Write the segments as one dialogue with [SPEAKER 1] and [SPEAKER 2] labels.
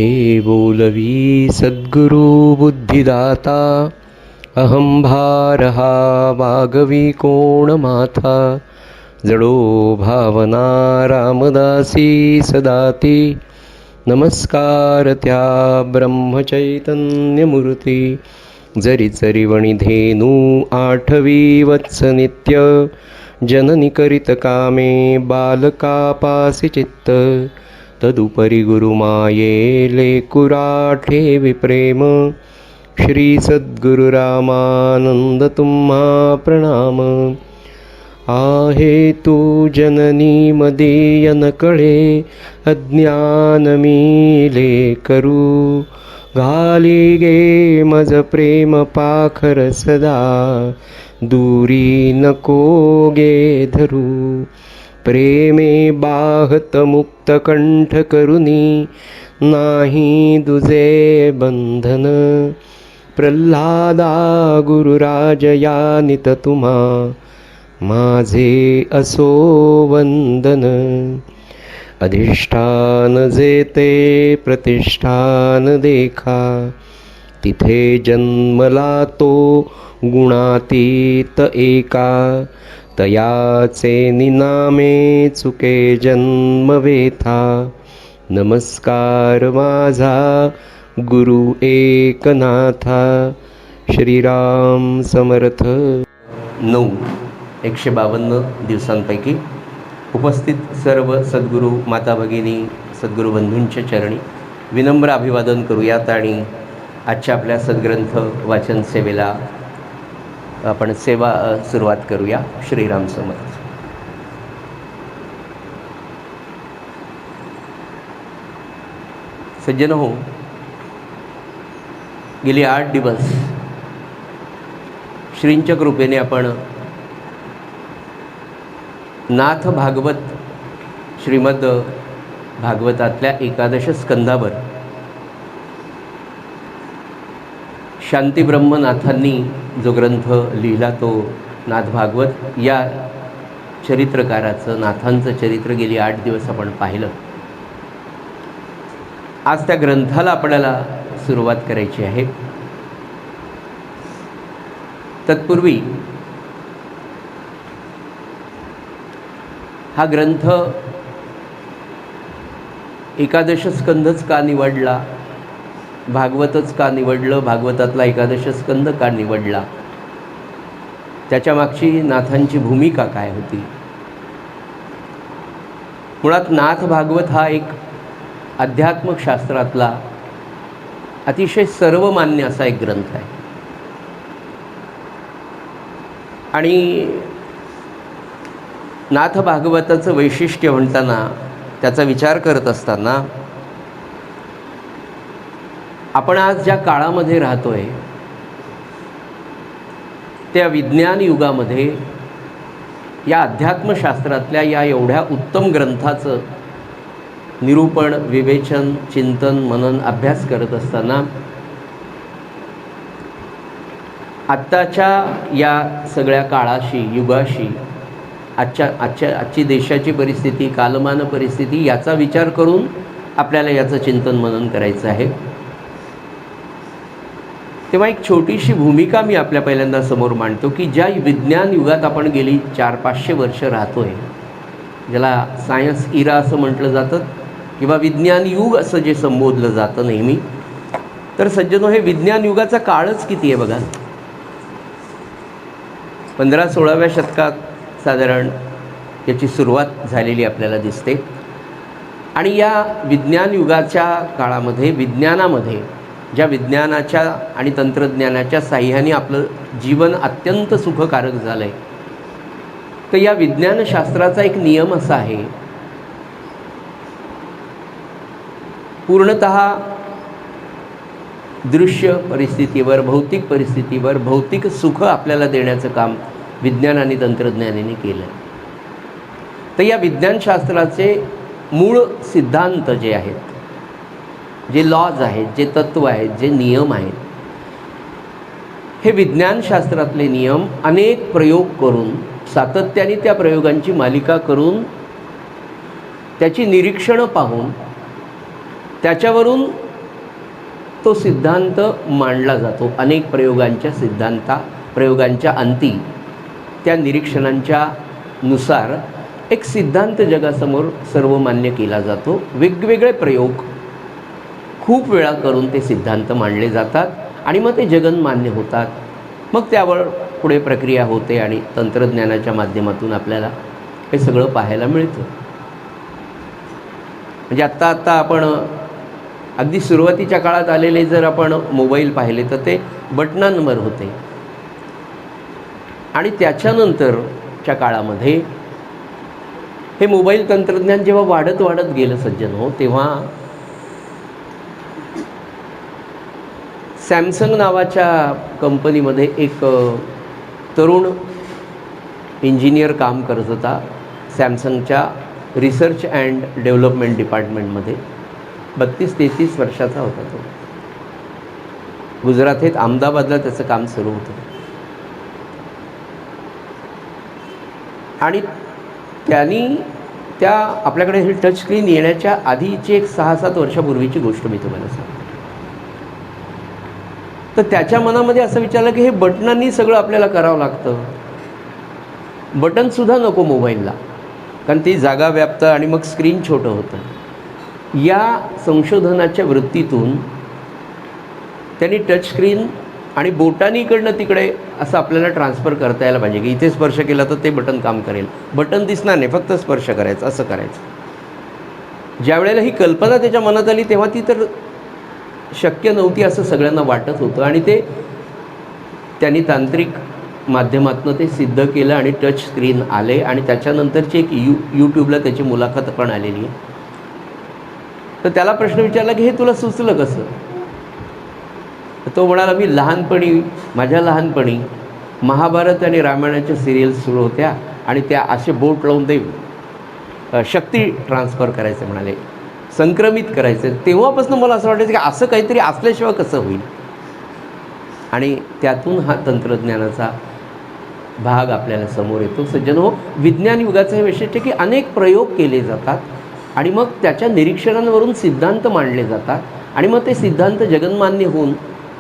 [SPEAKER 1] हे बोलवी सद्गुरु बुद्धिदाता, अहं भारहा वागवी कोण माथा. जडो भावना रामदासी सदाती, नमस्कार त्या ब्रह्मचैतन्यमूर्ती. जरी चरी वणिधेनू आठवी वत्स नित्य, जननी करीत कामे बालकापासी चित्त. तदुपरी गुरुमाये लेकुराठे विप्रेम, श्री सद्गुरु रामानंद तुम्हा प्रणाम. आहे तू जननी मदीय न कळे, अज्ञान मीले करू. घाली गे मज प्रेम पाखर सदा, दूरी नको गे धरू. प्रेमे बाहत मुक्त कंठ करुनी, नाही दुजे बंधन. प्रल्हादा गुरुराज यानित तुम्हा, माझे असो वंदन. अधिष्ठान जेते प्रतिष्ठान देखा, तिथे जन्मला तो गुणातीत एका. तयाचे निनामे चुके जन्म व्यथा, नमस्कार माझा गुरु एकनाथा. श्रीराम समर्थ. 152 दिवसांपैकी उपस्थित सर्व सद्गुरू माता भगिनी, सद्गुरू बंधूंच्या चरणी विनम्र अभिवादन करूयात आणि आजच्या आपल्या सद्ग्रंथ वाचन सेवेला आपण सुरुवात करूया. श्रीराम समर्थ. सज्जन हो, गेली 8 दिवस श्रींच्या कृपेने आपण नाथ भागवत श्रीमद भागवतातल्या 11 स्कंदावर शांतीब्रह्मनाथांनी जो ग्रंथ लिहिला तो नाथ भागवत या चरित्रकाराचं, नाथांचं चरित्र गेली 8 दिवस आपण पाहिलं. आज त्या ग्रंथाला आपल्याला सुरुवात करायची आहे. तत्पूर्वी हा ग्रंथ 11 स्कंदच का निवडला, भागवतच का निवडलं, भागवतातला 11 स्कंद का निवडला, त्याच्या मागची नाथांची भूमिका काय होती. मुळात नाथ भागवत हा एक अध्यात्मशास्त्रातला अतिशय सर्वमान्य असा एक ग्रंथ आहे. आणि नाथ भागवताचं वैशिष्ट्य म्हणताना, त्याचा विचार करत असताना, आपण आज ज्या काळामध्ये राहतोय त्या विज्ञान युगामध्ये या अध्यात्मशास्त्रातल्या या एवढ्या उत्तम ग्रंथाचं निरूपण, विवेचन, चिंतन, मनन, अभ्यास करत असताना आत्ताच्या या सगळ्या काळाशी, युगाशी, आजची देशाची परिस्थिती, कालमान परिस्थिती याचा विचार करून आपल्याला याचं चिंतन मनन करायचं आहे. तेव्हा एक छोटीशी भूमिका मी आपल्या पहिल्यांदा समोर मांडतो की ज्या विज्ञान युगात आपण गेली 400-500 वर्ष राहतोय, ज्याला सायन्स इरा असं म्हटलं जातं किंवा विज्ञान युग असं जे संबोधलं जातं नेहमी, तर सज्जनो हे विज्ञान युगाचा काळच किती आहे बघा. 15-16व्या शतकात साधारण याची सुरुवात झालेली आपल्याला दिसते. आणि या विज्ञान युगाच्या काळामध्ये, विज्ञानामध्ये ज्या विज्ञानाच्या आणि तंत्रज्ञानाच्या साह्याने आपलं जीवन अत्यंत सुखकारक झालं आहे, तर या विज्ञानशास्त्राचा एक नियम असा आहे, पूर्णतः दृश्य परिस्थितीवर, भौतिक परिस्थितीवर भौतिक सुख आपल्याला देण्याचं काम विज्ञान आणि तंत्रज्ञानाने केलं. तर या विज्ञानशास्त्राचे मूळ सिद्धांत जे आहेत, जे लॉज आहेत, जे तत्व आहेत, जे नियम आहेत, हे विज्ञानशास्त्रातले नियम अनेक प्रयोग करून, सातत्याने त्या प्रयोगांची मालिका करून, त्याची निरीक्षणं पाहून, त्याच्यावरून तो सिद्धांत मांडला जातो. अनेक प्रयोगांच्या अंती त्या निरीक्षणांच्या नुसार एक सिद्धांत जगासमोर सर्वमान्य केला जातो. वेगवेगळे प्रयोग खूप वेळा करून ते सिद्धांत मांडले जातात आणि मग ते जगन्मान्य होतात. मग त्यावर पुढे प्रक्रिया होते आणि तंत्रज्ञानाच्या माध्यमातून आपल्याला हे सगळं पाहायला मिळतं. म्हणजे आत्ता आपण अगदी सुरुवातीच्या काळात आलेले जर आपण मोबाईल पाहिले तर ते बटनांवर होते आणि त्याच्यानंतरच्या काळामध्ये हे मोबाईल तंत्रज्ञान जेव्हा वाढत गेलं सज्जन हो, तेव्हा सॅमसंग नावाच्या कंपनीमध्ये एक तरुण इंजिनियर काम करत होता. सॅमसंगच्या रिसर्च अँड डेव्हलपमेंट डिपार्टमेंटमध्ये 32-33 वर्षाचा होता तो. गुजरातेत अहमदाबादला त्याचं काम सुरू होतं आणि त्यांनी त्या आपल्याकडे हे टच स्क्रीन येण्याच्या आधीची एक 6-7 वर्षापूर्वीची गोष्ट मी तुम्हाला सांगतो. तर त्याच्या मनामध्ये असं विचारलं की हे बटनांनी सगळं आपल्याला करावं लागतं, बटनसुद्धा नको मोबाईलला, कारण ती जागा व्याप्त आणि मग स्क्रीन छोटं होतं. या संशोधनाच्या वृत्तीतून त्यांनी टच स्क्रीन आणि बोटांनी इकडनं तिकडे असं आपल्याला ट्रान्सफर करता यायला पाहिजे की इथे स्पर्श केला तर ते बटन काम करेल, बटन दिसणार नाही, फक्त स्पर्श करायचं, असं करायचं. ज्या वेळेला ही कल्पना त्याच्या मनात आली तेव्हा ती तर शक्य नव्हती असं सगळ्यांना वाटत होतं आणि ते त्यांनी तांत्रिक माध्यमातून ते सिद्ध केलं आणि टच स्क्रीन आले आणि त्याच्यानंतरची एक यूट्यूबला त्याची मुलाखत पण आलेली आहे. तर त्याला प्रश्न विचारला की हे तुला सुचलं कसं? तो म्हणाला, मी माझ्या लहानपणी महाभारत आणि रामायणाच्या सिरियल्स सुरू होत्या आणि त्या असे बोट लावून ते शक्ती ट्रान्सफर करायचे, म्हणाले संक्रमित करायचं. तेव्हापासून मला असं वाटायचं की असं काहीतरी असल्याशिवाय कसं होईल. आणि त्यातून हा तंत्रज्ञानाचा भाग आपल्याला समोर येतो. सज्जन हो, विज्ञान युगाचं हे वैशिष्ट्य की अनेक प्रयोग केले जातात आणि मग त्याच्या निरीक्षणांवरून सिद्धांत मांडले जातात आणि मग ते सिद्धांत जगन्मान्य होऊन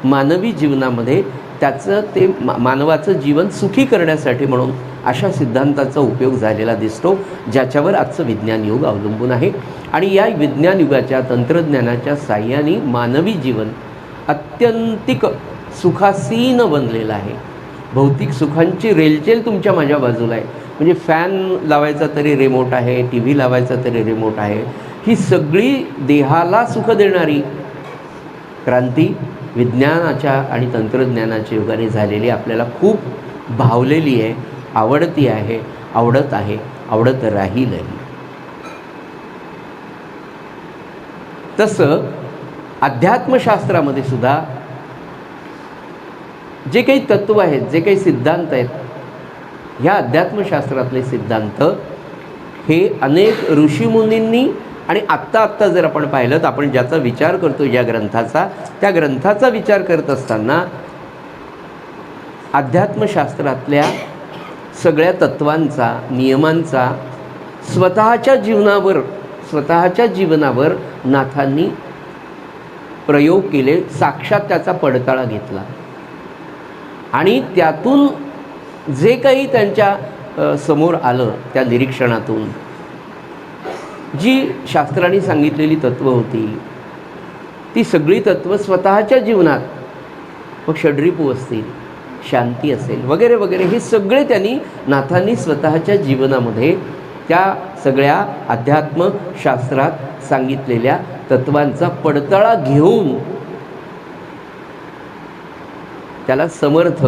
[SPEAKER 1] मानवी जीवनामध्ये त्याचं ते मानवाचं जीवन सुखी करण्यासाठी म्हणून अशा सिद्धांताचा उपयोग झालेला दिसतो, ज्याच्यावर आजचं विज्ञान युग अवलंबून आहे. आणि या विज्ञान युगाच्या तंत्रज्ञानाच्या साह्याने मानवी जीवन अत्यंतिक सुखासीन बनलेलं आहे. भौतिक सुखांची रेलचेल तुमच्या माझ्या बाजूला आहे. म्हणजे फॅन लावायचा तरी रिमोट आहे, टी व्ही लावायचा तरी रिमोट आहे. ही सगळी देहाला सुख देणारी क्रांती विज्ञानाच्या आणि तंत्रज्ञानाच्या युगाने झालेली आपल्याला खूप भावलेली आहे, आवडती आहे, आवडत राहीलही. तसं अध्यात्मशास्त्रामध्ये सुद्धा जे काही तत्व आहेत, जे काही सिद्धांत आहेत, ह्या अध्यात्मशास्त्रातले सिद्धांत हे अनेक ऋषीमुनींनी आणि आत्ता जर आपण पाहिलं तर आपण ज्याचा विचार करतो या ग्रंथाचा, त्या ग्रंथाचा विचार करत असताना अध्यात्मशास्त्रातल्या सगळ्या तत्वांचा, नियमांचा स्वतःच्या जीवनावर नाथांनी प्रयोग केले, साक्षात त्याचा पडताळा घेतला आणि त्यातून जे काही त्यांच्या समोर आलं त्या निरीक्षणातून जी शास्त्रांनी सांगितलेली तत्त्व होती ती सगळी तत्त्व स्वतःच्या जीवनात, मग षड्रिपू असतील, शांती असेल वगैरे वगैरे, हे सगळे नाथांनी स्वतःच्या जीवनामध्ये त्या सगळ्या अध्यात्मशास्त्रात सांगितलेल्या तत्वांचा पडताळा घेऊन त्याला समर्थ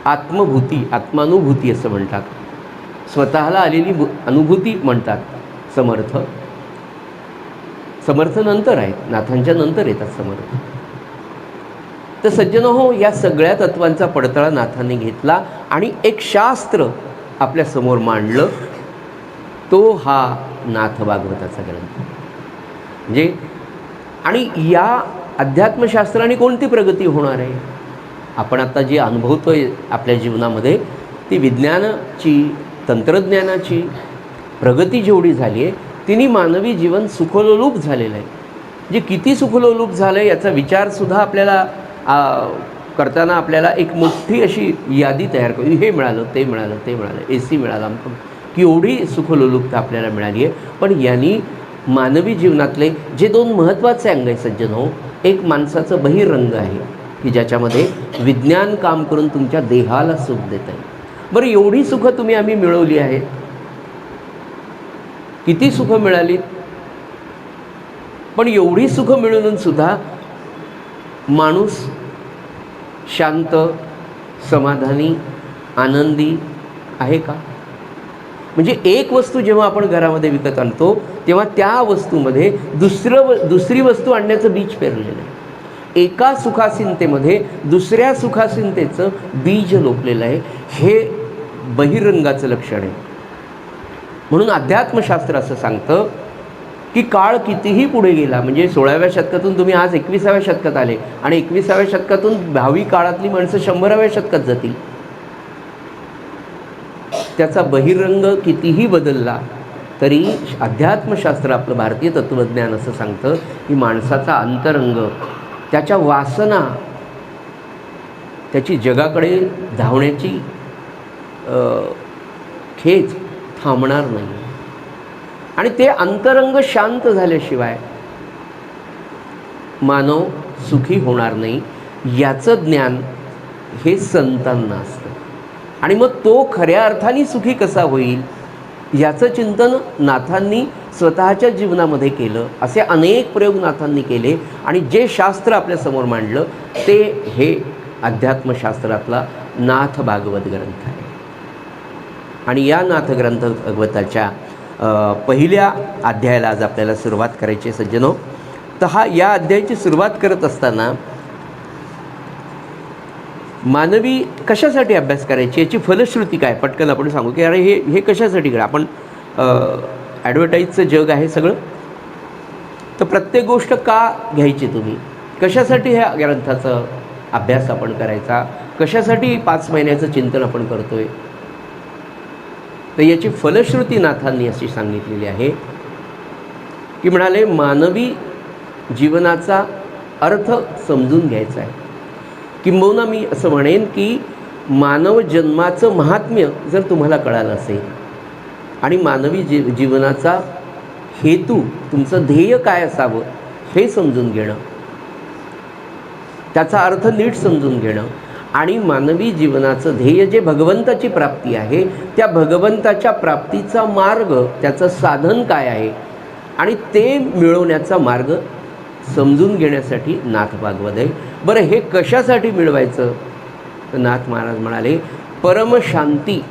[SPEAKER 1] आत्मानुभूती असं म्हणतात. स्वतःला आलेली अनुभूती म्हणतात समर्थ नंतर आहेत, नाथांच्या नंतर येतात समर्थ. तर सज्जन हो, या सगळ्या तत्वांचा पडताळा नाथांनी घेतला आणि एक शास्त्र आपल्या समोर मांडलं, तो हा नाथ भागवताचा ग्रंथ. म्हणजे आणि या अध्यात्मशास्त्राने कोणती प्रगती होणार आहे? आपण आता जी अनुभवतोय आपल्या जीवनामध्ये, ती विज्ञानाची, तंत्रज्ञानाची प्रगती जेवढी झाली आहे तिने मानवी जीवन सुखोल्लूप झालेलं आहे. जे किती सुखलोलूप झालं याचा विचारसुद्धा आपल्याला करताना आपल्याला एक मोठी अशी यादी तयार करू. हे मिळालं, ते मिळालं, ते मिळालं, AC मिळाला, की एवढी सुखलोलुपता आपल्याला मिळाली आहे. पण यांनी मानवी जीवनातले जे 2 महत्त्वाचे अंग आहे सज्जन हो, एक माणसाचं बहिरंग आहे की ज्याच्यामध्ये विज्ञान काम करून तुमच्या देहाला सुख देत आहे. बरं, एवढी सुखं आम्ही मिळवली आहेत, किती सुखं मिळाली, पण एवढी सुखं मिळून सुद्धा माणूस शांत, समाधानी, आनंदी आहे का? म्हणजे एक वस्तू जेव्हा आपण घरामध्ये विकत आणतो तेव्हा त्या वस्तूमध्ये दुसरी वस्तू आणण्याचं बीज पेरलेलं आहे. एका सुखासीनतेमध्ये दुसऱ्या सुखासीनतेचं बीज लोकलेलं आहे. हे बहिरंगाचं लक्षण आहे. म्हणून अध्यात्मशास्त्र असं सांगतं की काळ कितीही पुढे गेला, म्हणजे 16व्या शतकातून तुम्ही आज 21व्या शतकात आले आणि 21व्या शतकातून भावी काळातली माणसं 100व्या शतकात जातील. त्याचा बहिरंग कितीही बदलला तरी अध्यात्मशास्त्र, आपलं भारतीय तत्त्वज्ञान असं सांगतं की माणसाचा अंतरंग, त्याच्या वासना, त्याची जगाकडे धावण्याची खेच थांबणार नाही. आणि ते अंतरंग शांत झाल्याशिवाय मानव सुखी होणार नाही. याचं ज्ञान हे संतांना असतं. आणि मग तो खऱ्या अर्थाने सुखी कसा होईल याचं चिंतन नाथांनी स्वतःच्या जीवनामध्ये केलं. असे अनेक प्रयोग नाथांनी केले आणि जे शास्त्र आपल्यासमोर मांडलं ते हे अध्यात्मशास्त्रातला नाथ भागवत ग्रंथ आहे. आणि या नाथ ग्रंथ भागवताच्या पहिल्या अध्यायाला आज आपल्याला सुरुवात करायची सज्जनो. तर या अध्यायाची सुरुवात करत असताना मानवी कशासाठी अभ्यास करायची याची फलश्रुती काय पटकन आपण सांगू की अरे हे कशासाठी करा. आपण ॲडव्हर्टाईजचं जग आहे सगळं, तर प्रत्येक गोष्ट का घ्यायची तुम्ही, कशासाठी ह्या ग्रंथाचा अभ्यास आपण करायचा, कशासाठी 5 महिन्याचं चिंतन आपण करतोय. तर याची फलश्रुती नाथांनी अशी सांगितलेली आहे की म्हणाले मानवी जीवनाचा अर्थ समजून घ्यायचा आहे. किंबहुना मी असं म्हणेन की मानव जन्माचं महात्म्य जर तुम्हाला कळालं असेल आणि मानवी जीवनाचा हेतू, तुमचं ध्येय काय असावं हे समजून घेणं, त्याचा अर्थ नीट समजून घेणं आणि मानवी जीवनाचं ध्येय जे भगवंताची प्राप्ती आहे त्या भगवंताच्या प्राप्तीचा मार्ग, त्याचं साधन काय आहे आणि ते मिळवण्याचा मार्ग समजून घेण्यासाठी नाथ भागवत आहे. बरं, हे कशासाठी मिळवायचं तर नाथ महाराज म्हणाले परमशांती.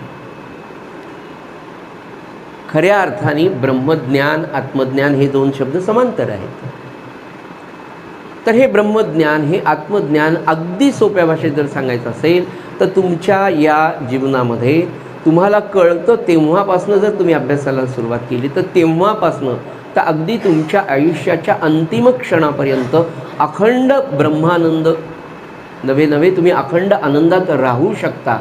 [SPEAKER 1] खऱ्या अर्थाने ब्रह्मज्ञान, आत्मज्ञान हे 2 शब्द समांतर आहेत. तर हे ब्रह्मज्ञान, हे आत्मज्ञान अगदी सोप्या भाषेत जर सांगायचं असेल तर तुमच्या या जीवनामध्ये तुम्हाला कळतं तेव्हापासनं जर तुम्ही अभ्यासाला सुरुवात केली तर तेव्हापासनं तर अगदी तुमच्या आयुष्याच्या अंतिम क्षणापर्यंत अखंड ब्रह्मानंद, नवे तुम्ही अखंड आनंदात राहू शकता.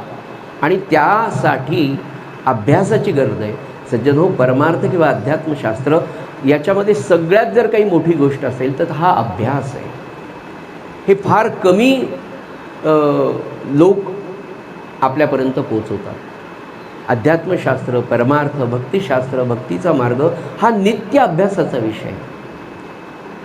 [SPEAKER 1] आणि त्यासाठी अभ्यासाची गरज आहे सज्जन हो. परमार्थ किंवा अध्यात्मशास्त्र याच्यामध्ये सगळ्यात जर काही मोठी गोष्ट असेल तर हा अभ्यास आहे. हे फार कमी लोक आपल्यापर्यंत पोचवतात. अध्यात्मशास्त्र, परमार्थ, भक्तिशास्त्र, भक्तीचा मार्ग हा नित्य अभ्यासाचा विषय.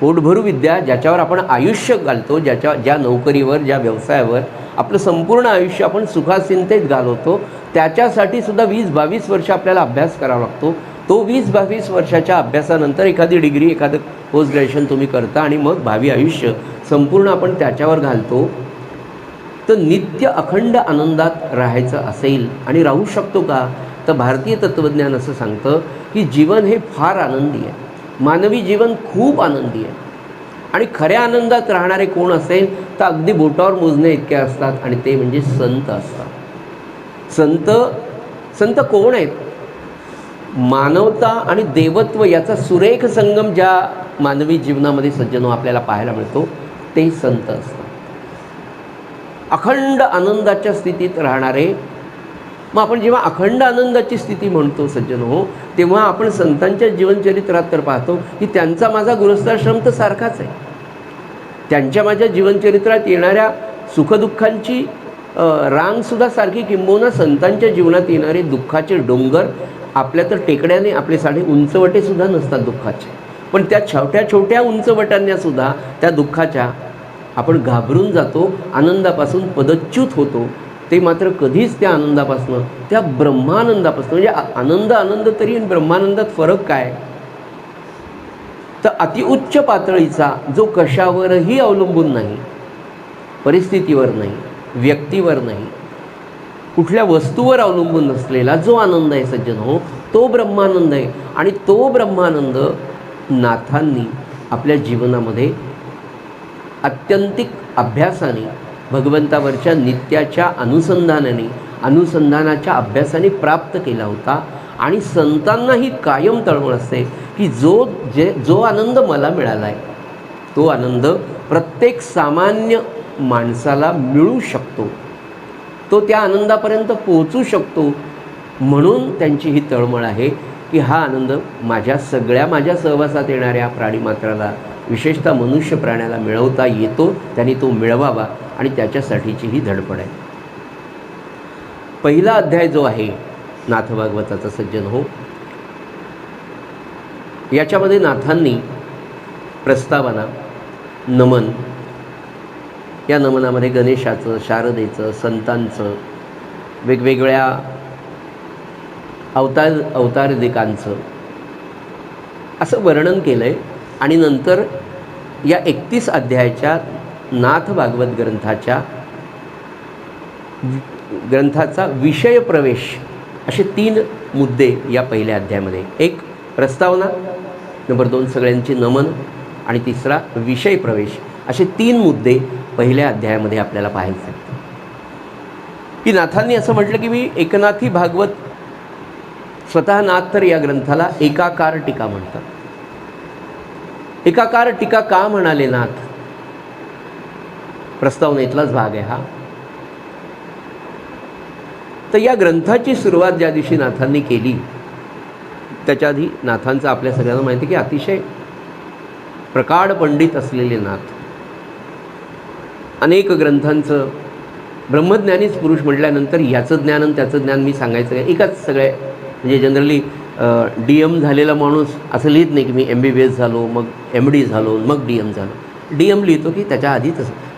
[SPEAKER 1] पोटभरू विद्या ज्याच्यावर आपण आयुष्य घालतो, ज्या नोकरीवर, ज्या व्यवसायावर आपलं संपूर्ण आयुष्य आपण सुखासीनतेत घालवतो, त्याच्यासाठी सुद्धा 20-22 वर्ष आपल्याला अभ्यास करावा लागतो. तो 20-22 वर्षाच्या अभ्यासानंतर एखादी डिग्री, एखादं पोस्ट ग्रॅज्युएशन तुम्ही करता आणि मग भावी आयुष्य संपूर्ण आपण त्याच्यावर घालतो. तर नित्य अखंड आनंदात राहायचं असेल आणि राहू शकतो का तर भारतीय तत्त्वज्ञान असं सांगतं की जीवन हे फार आनंदी आहे. मानवी जीवन खूप आनंदी आहे. आणि खऱ्या आनंदात राहणारे कोण असेल तर अगदी बोटावर मोजणे इतके असतात आणि ते म्हणजे संत असतात. संत कोण आहेत? मानवता आणि देवत्व याचा सुरेख संगम ज्या मानवी जीवनामध्ये सज्जनो आपल्याला पाहायला मिळतो ते संत असतात. अखंड आनंदाच्या स्थितीत राहणारे. मग आपण जेव्हा अखंड आनंदाची स्थिती म्हणतो सज्जनो तेव्हा आपण संतांच्या जीवनचरित्रात तर पाहतो की त्यांचा माझा गृहस्थाश्रम तर सारखाच आहे. त्यांच्या माझ्या जीवनचरित्रात येणाऱ्या सुखदुःखांची रांगसुद्धा सारखी, किंबहुना संतांच्या जीवनात येणारे दुःखाचे डोंगर आपल्या तर टेकड्याने आपले साडे उंचवटेसुद्धा नसतात दुःखाचे, पण त्या छोट्या छोट्या उंचवटांनासुद्धा त्या दुःखाच्या आपण घाबरून जातो, आनंदापासून पदच्युत होतो. ते मात्र कधीच त्या आनंदापासून, त्या ब्रह्मानंदापासून, म्हणजे आनंद तरी ब्रह्मानंदात फरक काय? तर अतिउच्च पातळीचा जो कशावरही अवलंबून नाही, परिस्थितीवर नाही, व्यक्तीवर नाही, कुठल्या वस्तूवर अवलंबून नसलेला जो आनंद आहे सज्जन हो, तो ब्रह्मानंद आहे. आणि तो ब्रह्मानंद नाथांनी आपल्या जीवनामध्ये आत्यंतिक अभ्यासाने, भगवंतावरच्या नित्याच्या अनुसंधानाच्या अभ्यासाने प्राप्त केला होता. आणि संतांनाही कायम तळमळ असते की जो आनंद मला मिळाला आहे तो आनंद प्रत्येक सामान्य माणसाला मिळू शकतो, तो त्या आनंदापर्यंत पोहोचू शकतो. म्हणून त्यांची ही तळमळ आहे की हा आनंद माझ्या सहवासात येणाऱ्या प्राणीमात्राला, विशेषतः मनुष्य प्राण्याला मिळवता येतो, त्यांनी तो मिळवावा आणि त्याच्यासाठीची ही धडपड आहे. पहिला अध्याय जो आहे नाथ भागवताचा सज्जन हो, याच्यामध्ये नाथांनी प्रस्तावना, नमन, या नमनामध्ये गणेशाचं, शारदेचं, संतांचं, वेगवेगळ्या अवतारदिकांचं असं वर्णन केलं आहे. आणि नंतर या 31 अध्यायाच्या नाथ भागवत ग्रंथाचा विषय प्रवेश असे 3 मुद्दे या पहिल्या अध्यायामध्ये. एक प्रस्तावना, नंबर 2 सगळ्यांचे नमन आणि तिसरा विषय प्रवेश, असे 3 मुद्दे पहिल्या अध्यायामध्ये आपल्याला पाहायचे. की नाथांनी असं म्हटलं की मी एकनाथी भागवत, स्वतः नाथ तर या ग्रंथाला एकाकार टीका म्हणतात. एकाकार टीका का म्हणाले नाथ? प्रस्तावनेतलाच भाग आहे हा. तर या ग्रंथाची सुरुवात ज्या दिवशी नाथांनी केली, त्याच्या आधी नाथांचं आपल्या सगळ्यांना माहिती की अतिशय प्रकाढ पंडित असलेले नाथ, अनेक ग्रंथांचं ब्रह्मज्ञानीच पुरुष म्हटल्यानंतर याचं ज्ञान आणि त्याचं ज्ञान मी सांगायचं काय, एकाच सगळे. म्हणजे जनरली DM झालेला माणूस असं लिहित नाही की मी MBBS झालो, मग MD झालो, मग DM झालो. DM लिहितो की त्याच्या आधी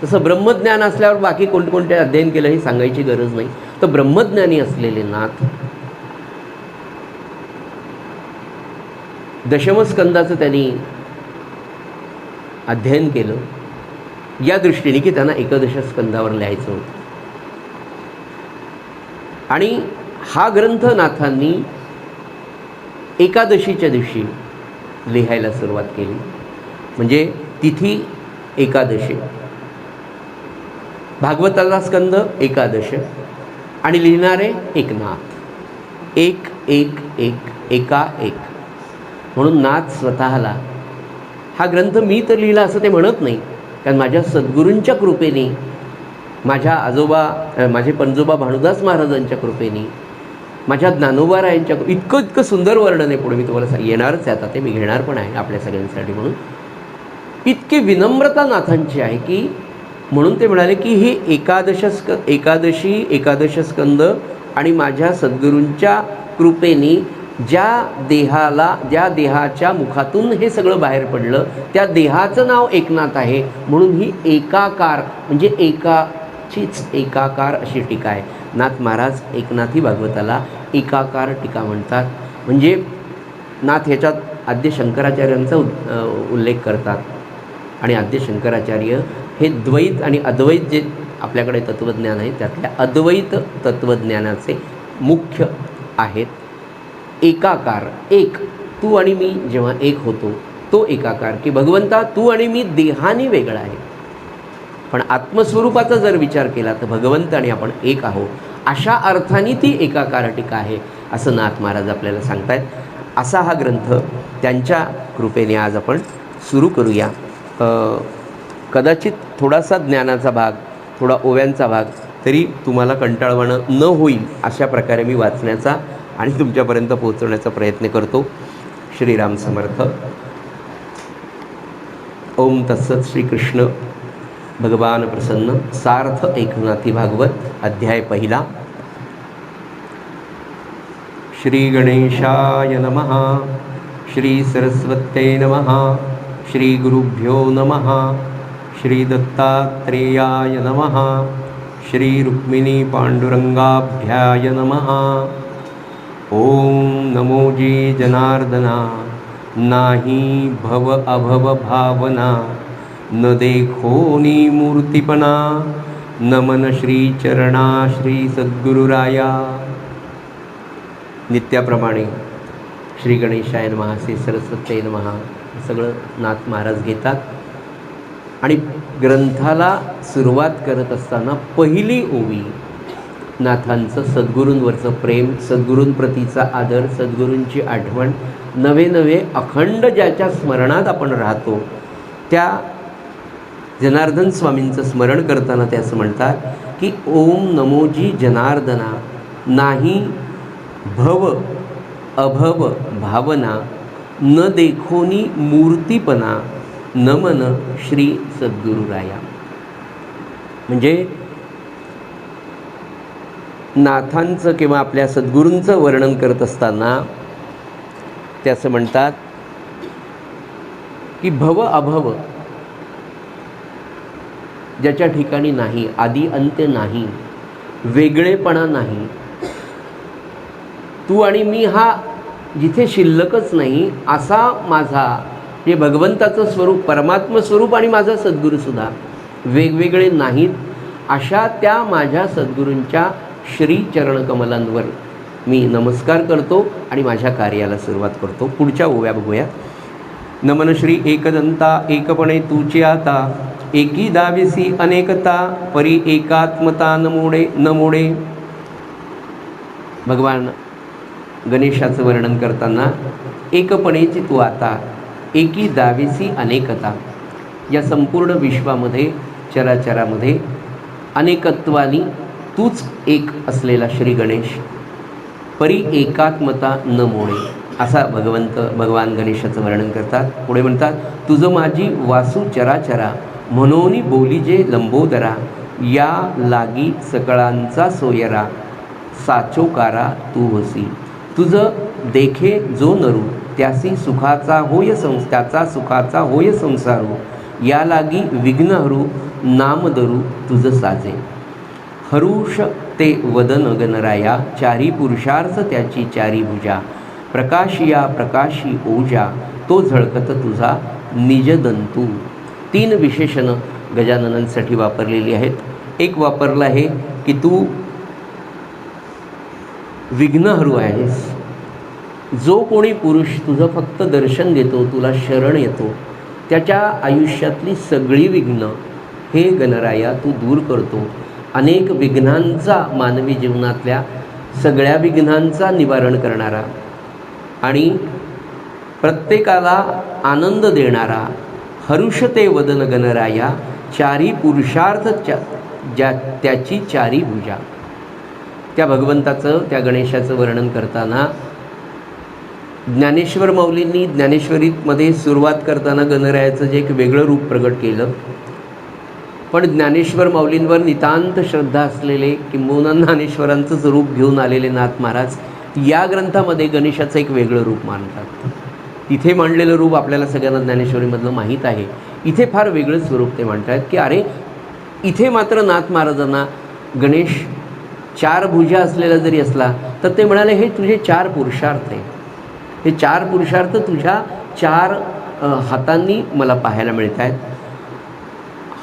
[SPEAKER 1] तसं ब्रह्मज्ञान असल्यावर बाकी कोणते अध्ययन केलं हे सांगायची गरज नाही. तर ब्रह्मज्ञानी असलेले नाथ दशमस्कंदाचं त्यांनी अध्ययन केलं या दृष्टीने की त्यांना एकदश स्कंदावर लिहायचं होतं. आणि हा ग्रंथ नाथांनी एकादशीच्या दिवशी लिहायला सुरुवात केली, म्हणजे तिथी एकादशी, भागवताचा स्कंद एकादश आणि लिहिणारे एक नाथ, एक एक एक एका एक. म्हणून नाथ स्वतःला हा ग्रंथ मी तर लिहिला असं ते म्हणत नाही, कारण माझ्या सद्गुरूंच्या कृपेने, माझे पणजोबा भानुदास महाराजांच्या कृपेने, माझ्या ज्ञानोबारायांच्या इतकं सुंदर वर्णन आहे. पुढे मी तुम्हाला येणारच आहे, आता ते मी घेणार पण आहे आपल्या सगळ्यांसाठी. म्हणून इतकी विनम्रता नाथांची आहे की म्हणून ते म्हणाले की ही एकादश स्कंद आणि माझ्या सद्गुरूंच्या कृपेने ज्या देहाच्या मुखातून हे सगळं बाहेर पडलं, त्या देहाचं नाव एकनाथ आहे. म्हणून ही एकाकार, म्हणजे एकाचीच एकाकार अशी टीका आहे. नाथ महाराज एकनाथी भागवताला एकाकार टीका म्हणतात. म्हणजे नाथ ह्याच्यात आद्य शंकराचार्यांचा उल्लेख करतात. आणि आद्य शंकराचार्य हे द्वैत आणि अद्वैत जे आपल्याकडे तत्त्वज्ञान आहे त्यातल्या अद्वैत तत्त्वज्ञानाचे मुख्य आहेत. एकाकार, एक, तू आणि मी जेव्हा एक होतो तो एकाकार, की भगवंता तू आणि मी देहाने वेगळा आहे, पण आत्मस्वरूपाचा जर विचार केला तर भगवंत आणि आपण एक आहोत, अशा अर्थाने ती एकाकार टीका आहे असं नाथ महाराज आपल्याला सांगतायत. असा हा ग्रंथ त्यांच्या कृपेने आज आपण सुरू करूया. कदाचित थोडासा ज्ञानाचा भाग, थोडा ओव्यांचा भाग तरी तुम्हाला कंटाळवाणं न होईल अशा प्रकारे मी वाचण्याचा आणि तुमच्यापर्यंत पोहोचवण्याचा प्रयत्न करतो. श्रीराम समर्थ. ओम तत्सत. श्रीकृष्ण भगवान प्रसन्न. सार्थ एकनाथी भागवत अध्याय पहिला. श्री गणेशाय नमः. श्री सरस्वत्यै नमः. श्री गुरुभ्यो नमः. श्री दत्तात्रेयाय नमः. श्री रुक्मिणी पांडुरंगाभ्याय नमः. ओम नमोजी जनार्दना. नाही भव अभव भावना. न देखोनी मूर्तिपणा. नमन श्री चरणा श्री सद्गुरुराया. नित्याप्रमाणे श्री गणेशाय नमः, श्री सरस्वत्यै नमः सगळं नाथ महाराज घेतात. आणि ग्रंथाला सुरुवात करत असताना पहिली ओवी नाथांचं सद्गुरूंवरचं प्रेम, सद्गुरूंप्रतीचा आदर, सद्गुरूंची आठवण, नवे नवे अखंड ज्याच्या स्मरणात आपण राहतो त्या जनार्दन स्वामींचं स्मरण करताना ते असं म्हणतात की ओम नमोजी जनार्दना. नाही भव अभव भावना. न देखोनी मूर्तिपणा. नमन श्री सद्गुरुराया. म्हणजे नाथांचं किंवा आपल्या सद्गुरूंचं वर्णन करत असताना ते असं म्हणतात की भव अभव ज्याच्या ठिकाणी नाही, आदी अंत्य नाही, वेगळेपणा नाही, तू आणि मी हा जिथे शिल्लकच नाही असा माझा हे भगवंताचं स्वरूप, परमात्म स्वरूप आणि माझा सद्गुरूसुद्धा वेगवेगळे नाहीत, अशा त्या माझ्या सद्गुरूंच्या श्री चरणकमलांवर मी नमस्कार करतो आणि माझ्या कार्याला सुरुवात करतो. पुढच्या ओव्या बघूया. नमन श्री एकदंता. एकपणे तूची आता. एकी दाविसी अनेकता. परी एकात्मता न मोडे. भगवान गणेशाचं वर्णन करताना एकपणेची तू आता, एकी दाविसी अनेकता. या संपूर्ण विश्वामध्ये, चराचरामध्ये अनेकत्वानी तूच एक असलेला श्री गणेश. परी एकात्मता न मोडे असा भगवान गणेशाचं वर्णन करतात. पुढे म्हणतात तुझं माझी वासू चराचरा. म्हणून बोली जे लंबोदरा. या लागी सकळांचा सोयरा. साचोकारा तू होसी. तुझं देखे जो नरू. त्यासी सुखाचा होय त्याचा सुखाचा होय संसारू. या लागी विघ्नहरू. नामदरू तुझ साजे. हरुष ते वदन गणराया. चारी पुरुषार्थ त्याची चारी भुजा. प्रकाशिया प्रकाशी ओजा. तो झळकत तुझा निजदंतू. 3 विशेषणं गजाननांसाठी वापरलेली आहेत. एक वापरलं आहे की तू विघ्नहरू आहेस. जो कोणी पुरुष तुझं फक्त दर्शन देतो, तुला शरण येतो, त्याच्या आयुष्यातली सगळी विघ्न हे गणराया तू दूर करतो. अनेक विघ्नांचा, मानवी जीवनातल्या सगळ्या विघ्नांचा निवारण करणारा आणि प्रत्येकाला आनंद देणारा. हरुषते वदन गणराया. चारी पुरुषार्थ त्याची चारी भुजा. त्या भगवंताचं, त्या गणेशाचं वर्णन करताना ज्ञानेश्वर माऊलींनी ज्ञानेश्वरीमध्ये सुरुवात करताना गणरायाचं जे एक वेगळं रूप प्रगट केलं, पण ज्ञानेश्वर माऊलींवर नितांत श्रद्धा असलेले किंबहुना ज्ञानेश्वरांचंच रूप घेऊन आलेले नाथ महाराज या ग्रंथामध्ये गणेशाचं एक वेगळं रूप मानतात. तिथे मांडलेलं रूप आपल्याला सगळ्यांना ज्ञानेश्वरीमधलं माहीत आहे. इथे फार वेगळं स्वरूप ते म्हणतात की अरे इथे मात्र नाथ महाराजांना गणेश 4 भुजा असलेला जरी असला तर ते म्हणाले हे तुझे 4 पुरुषार्थ आहे. हे 4 पुरुषार्थ तुझ्या 4 हातांनी मला पाहायला मिळत आहेत.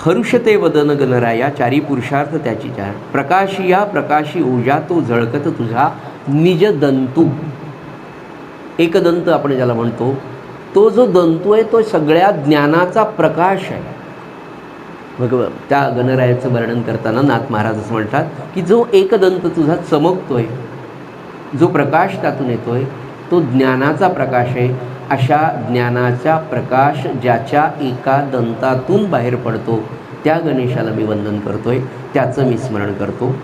[SPEAKER 1] हरुषते वदन गणराया. चारी पुरुषार्थ त्याची 4. प्रकाशिया प्रकाशी ओजा. तो झळकत तुझा निज दंतू. एकदंत आपण ज्याला म्हणतो, तो जो दंतू आहे तो सगळ्या ज्ञानाचा प्रकाश आहे. त्या गणरायाचं वर्णन करताना नाथ महाराज असं म्हणतात की जो एकदंत तुझा चमकतोय, जो प्रकाश त्यातून येतोय तो ज्ञानाचा प्रकाश आहे. अशा ज्ञानाचा प्रकाश ज्याच्या एका दंतातून बाहेर पडतो त्या गणेशाला मी वंदन करतोय, त्याचं मी स्मरण करतो.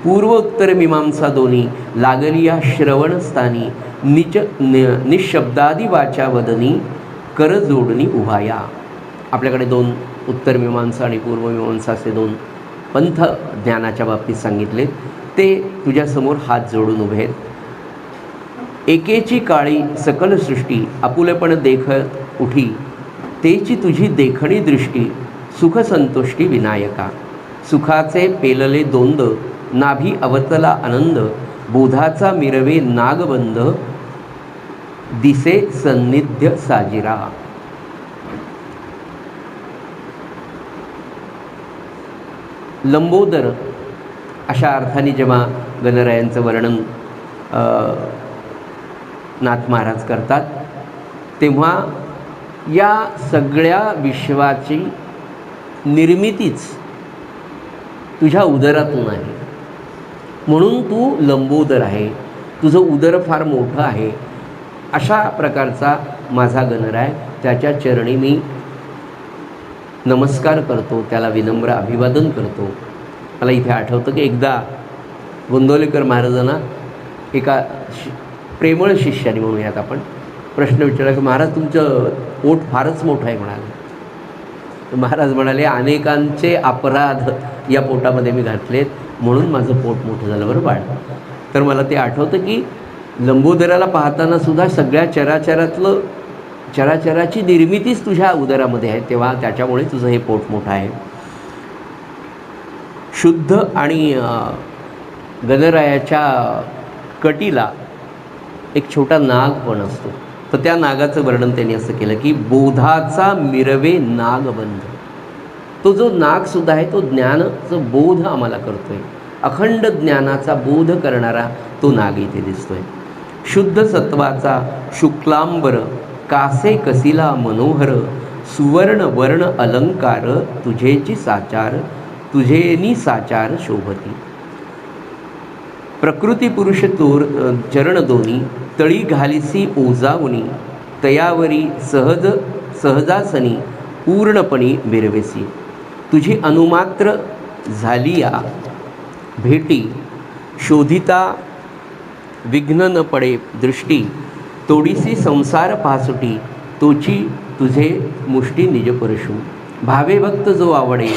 [SPEAKER 1] पूर्वोत्तर मीमांसा दोन्ही लागली या श्रवणस्थानी निशब्दादी वाचा वदनी कर जोडणी उभाया. आपल्याकडे दोन उत्तर मीमांसा आणि पूर्व मीमांसा असे दोन पंथ ज्ञानाच्या बाबतीत सांगितले. ते तुझ्यासमोर हात जोडून उभे आहेत. एकेची काळी सकल सृष्टी आपुलेपण देखत उठी, तेची तुझी देखणी दृष्टी सुख संतुष्टी विनायका. सुखाचे पेलले दोंद नाभी अवतला आनंद, बोधाचा मिरवे नागबंध दिसे सन्निध्य साजिरा. लंबोदर अशा अर्थाने जेव्हा गणरायांचं वर्णन नाथ महाराज करतात, तेव्हा या सगळ्या विश्वाची निर्मितीच तुझ्या उदरातून आहे, म्हणून तू लंबोदर आहे, तुझं उदर फार मोठं आहे. अशा प्रकारचा माझा गणराय, त्याच्या चरणी मी नमस्कार करतो, त्याला विनम्र अभिवादन करतो. मला इथे आठवतं की एकदा गोंदवलेकर महाराजांना एका प्रेमळ शिष्याने म्हणूयात आपण प्रश्न विचारला की महाराज तुमचं पोट फारच मोठं आहे म्हणाले. तर महाराज म्हणाले अनेकांचे अपराध या पोटामध्ये मी घातलेत म्हणून माझं पोट मोठं झालं बरं बाळ. तर मला ते आठवतं की लंबोदराला पाहताना सुद्धा सगळ्या चराचराची निर्मितीच तुझ्या उदरामध्ये आहे, तेव्हा त्याच्यामुळे तुझं हे पोट मोठं आहे. शुद्ध आणि गणरायाच्या कटीला एक छोटा नाग पण असतो. तर त्या नागाचं वर्णन त्यांनी असं केलं की बोधाचा मिरवे नागबंध. तो जो नागसुद्धा आहे तो ज्ञानाचं बोध आम्हाला करतोय, अखंड ज्ञानाचा बोध करणारा तो नाग इथे दिसतोय. शुद्ध सत्वाचा शुक्लांबर कासे कसिला मनोहर, सुवर्ण वर्ण अलंकार तुझेची साचार तुझेनी साचार शोभती. प्रकृती पुरुष चरण दोन्ही तळी घालिसी ओजावणी, तयावरी सहजासनी पूर्णपणी मिरवेसी. तुझी अनुमात्र झाली या भेटी, शोधिता विघ्न न पडे दृष्टी, तोडीसी संसार पासुटी तोची तुझे मुष्टी निज परशू. भावे भक्त जो आवडे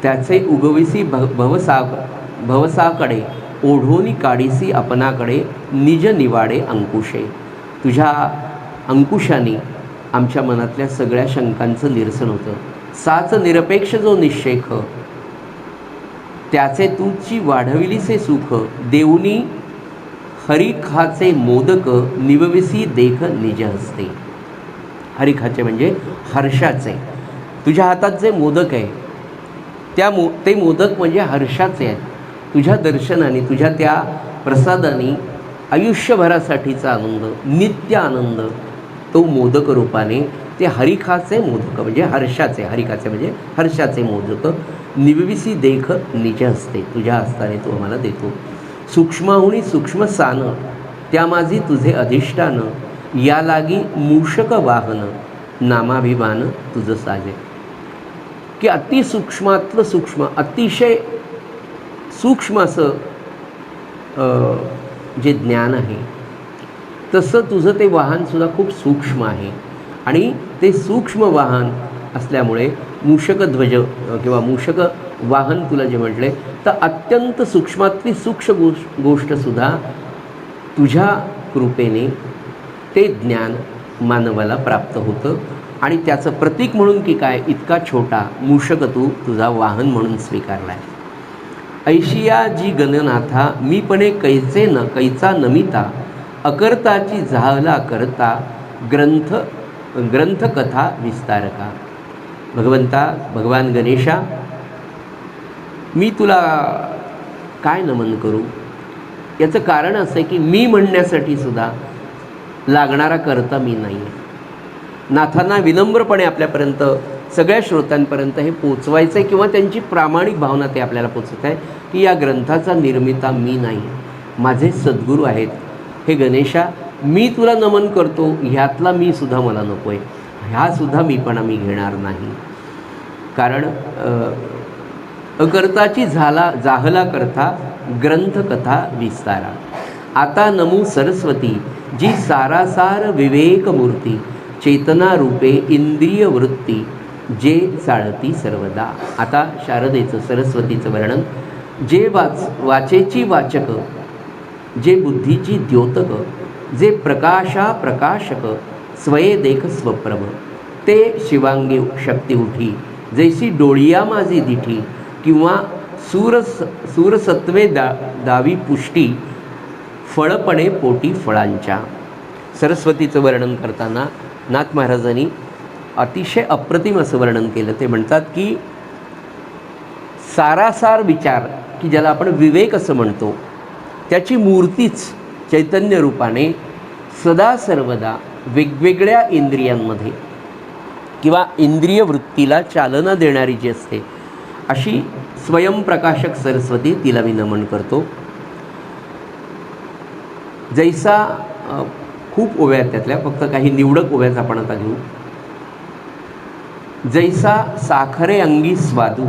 [SPEAKER 1] त्याचे उगविसी भवसाकडे, ओढोनी काढीसी आपणाकडे निज निवाडे अंकुशे. तुझ्या अंकुशाने आमच्या मनातल्या सगळ्या शंकांचं निरसन होतं. साच निरपेक्ष जो निश्चेख, त्याचे तुझी वाढविलीसे सुख, देऊनी हरिखाचे मोदक निवविसी देख निज हस्ते. हरिखाचे म्हणजे हर्षाचे. तुझ्या हातात जे मोदक आहे ते मोदक म्हणजे हर्षाचे आहेत. तुझ्या दर्शनाने, तुझ्या त्या प्रसादाने आयुष्यभरासाठीचा आनंद, नित्य आनंद तो मोदक रूपाने ते हरिखाचे मोदक म्हणजे हर्षाचे, हरिखाचे म्हणजे हर्षाचे मोदक निवविसी देख निज हस्ते, तुझ्या हस्ताने तो आम्हाला देतो. सूक्ष्माहुनी सूक्ष्म सान त्या माझी तुझे अधिष्ठान, या लागी मूषक वाहन नामाभिमान तुझं साजे. की अतिसूक्ष्मातलं सूक्ष्म, अतिशय सूक्ष्म असं जे ज्ञान आहे, तसं तुझं ते वाहनसुद्धा खूप सूक्ष्म आहे. आणि ते सूक्ष्म वाहन असल्यामुळे मूषक ध्वज किंवा मूषक वाहन तुला जे म्हटले, तर अत्यंत सूक्ष्मातली सूक्ष्म गोष्टसुद्धा तुझ्या कृपेने ते ज्ञान मानवाला प्राप्त होतं. आणि त्याचं प्रतीक म्हणून की काय, इतका छोटा मूषक तू तुझा वाहन म्हणून स्वीकारला आहे. ऐशिया जी गणनाथा मीपणे कैचे न कैचा नमिता, अकर्ताची झाला करता ग्रंथकथा विस्तारका. भगवंता, भगवान गणेशा, मी तुला काय नमन करू. याचं कारण असं आहे की मी म्हणण्यासाठी सुद्धा लागणारा करता मी नाही आहे. नाथांना विनम्रपणे आपल्यापर्यंत, सगळ्या श्रोत्यांपर्यंत हे पोचवायचं आहे, किंवा त्यांची प्रामाणिक भावना ते आपल्याला पोचवत आहे की या ग्रंथाचा निर्मिता मी नाही, माझे सद्गुरू आहेत. हे गणेशा, मी तुला नमन करतो, ह्यातला मी सुद्धा मला नको आहे, ह्यासुद्धा मीपणा मी घेणार नाही. कारण अकर्ताची जाहला करता ग्रंथकथा विस्तारा. आता नमू सरस्वती जी सारासार विवेकमूर्ती चेतना रूपे इंद्रिय वृत्ती जे चाळती सर्वदा. आता शारदेचं सरस्वतीचं वर्णन. जे वाचेची वाचक, जे बुद्धीची द्योतक, जे प्रकाशा प्रकाशक, स्वये देख स्वप्रभ, ते शिवांगी शक्ती उठी, जैसी डोळिया माझी दिठी, किंवा सूरसत्वे दावी पुष्टी, फळपणे पोटी फळांच्या. सरस्वतीचं वर्णन करताना नाथ महाराजांनी अतिशय अप्रतिम असं वर्णन केलं. ते म्हणतात की सारासार विचार, की ज्याला आपण विवेक असं म्हणतो, त्याची मूर्तीच चैतन्य रूपाने सदा सर्वदा वेगवेगळ्या इंद्रियांमध्ये किंवा इंद्रिय वृत्तीला चालना देणारी जी असते, अशी स्वयंप्रकाशक सरस्वती, तिला मी नमन करतो. जैसा खूप ओव्या आहेत त्यातल्या, फक्त काही निवडक ओव्याच आपण आता घेऊ. जैसा साखरे अंगी स्वादू,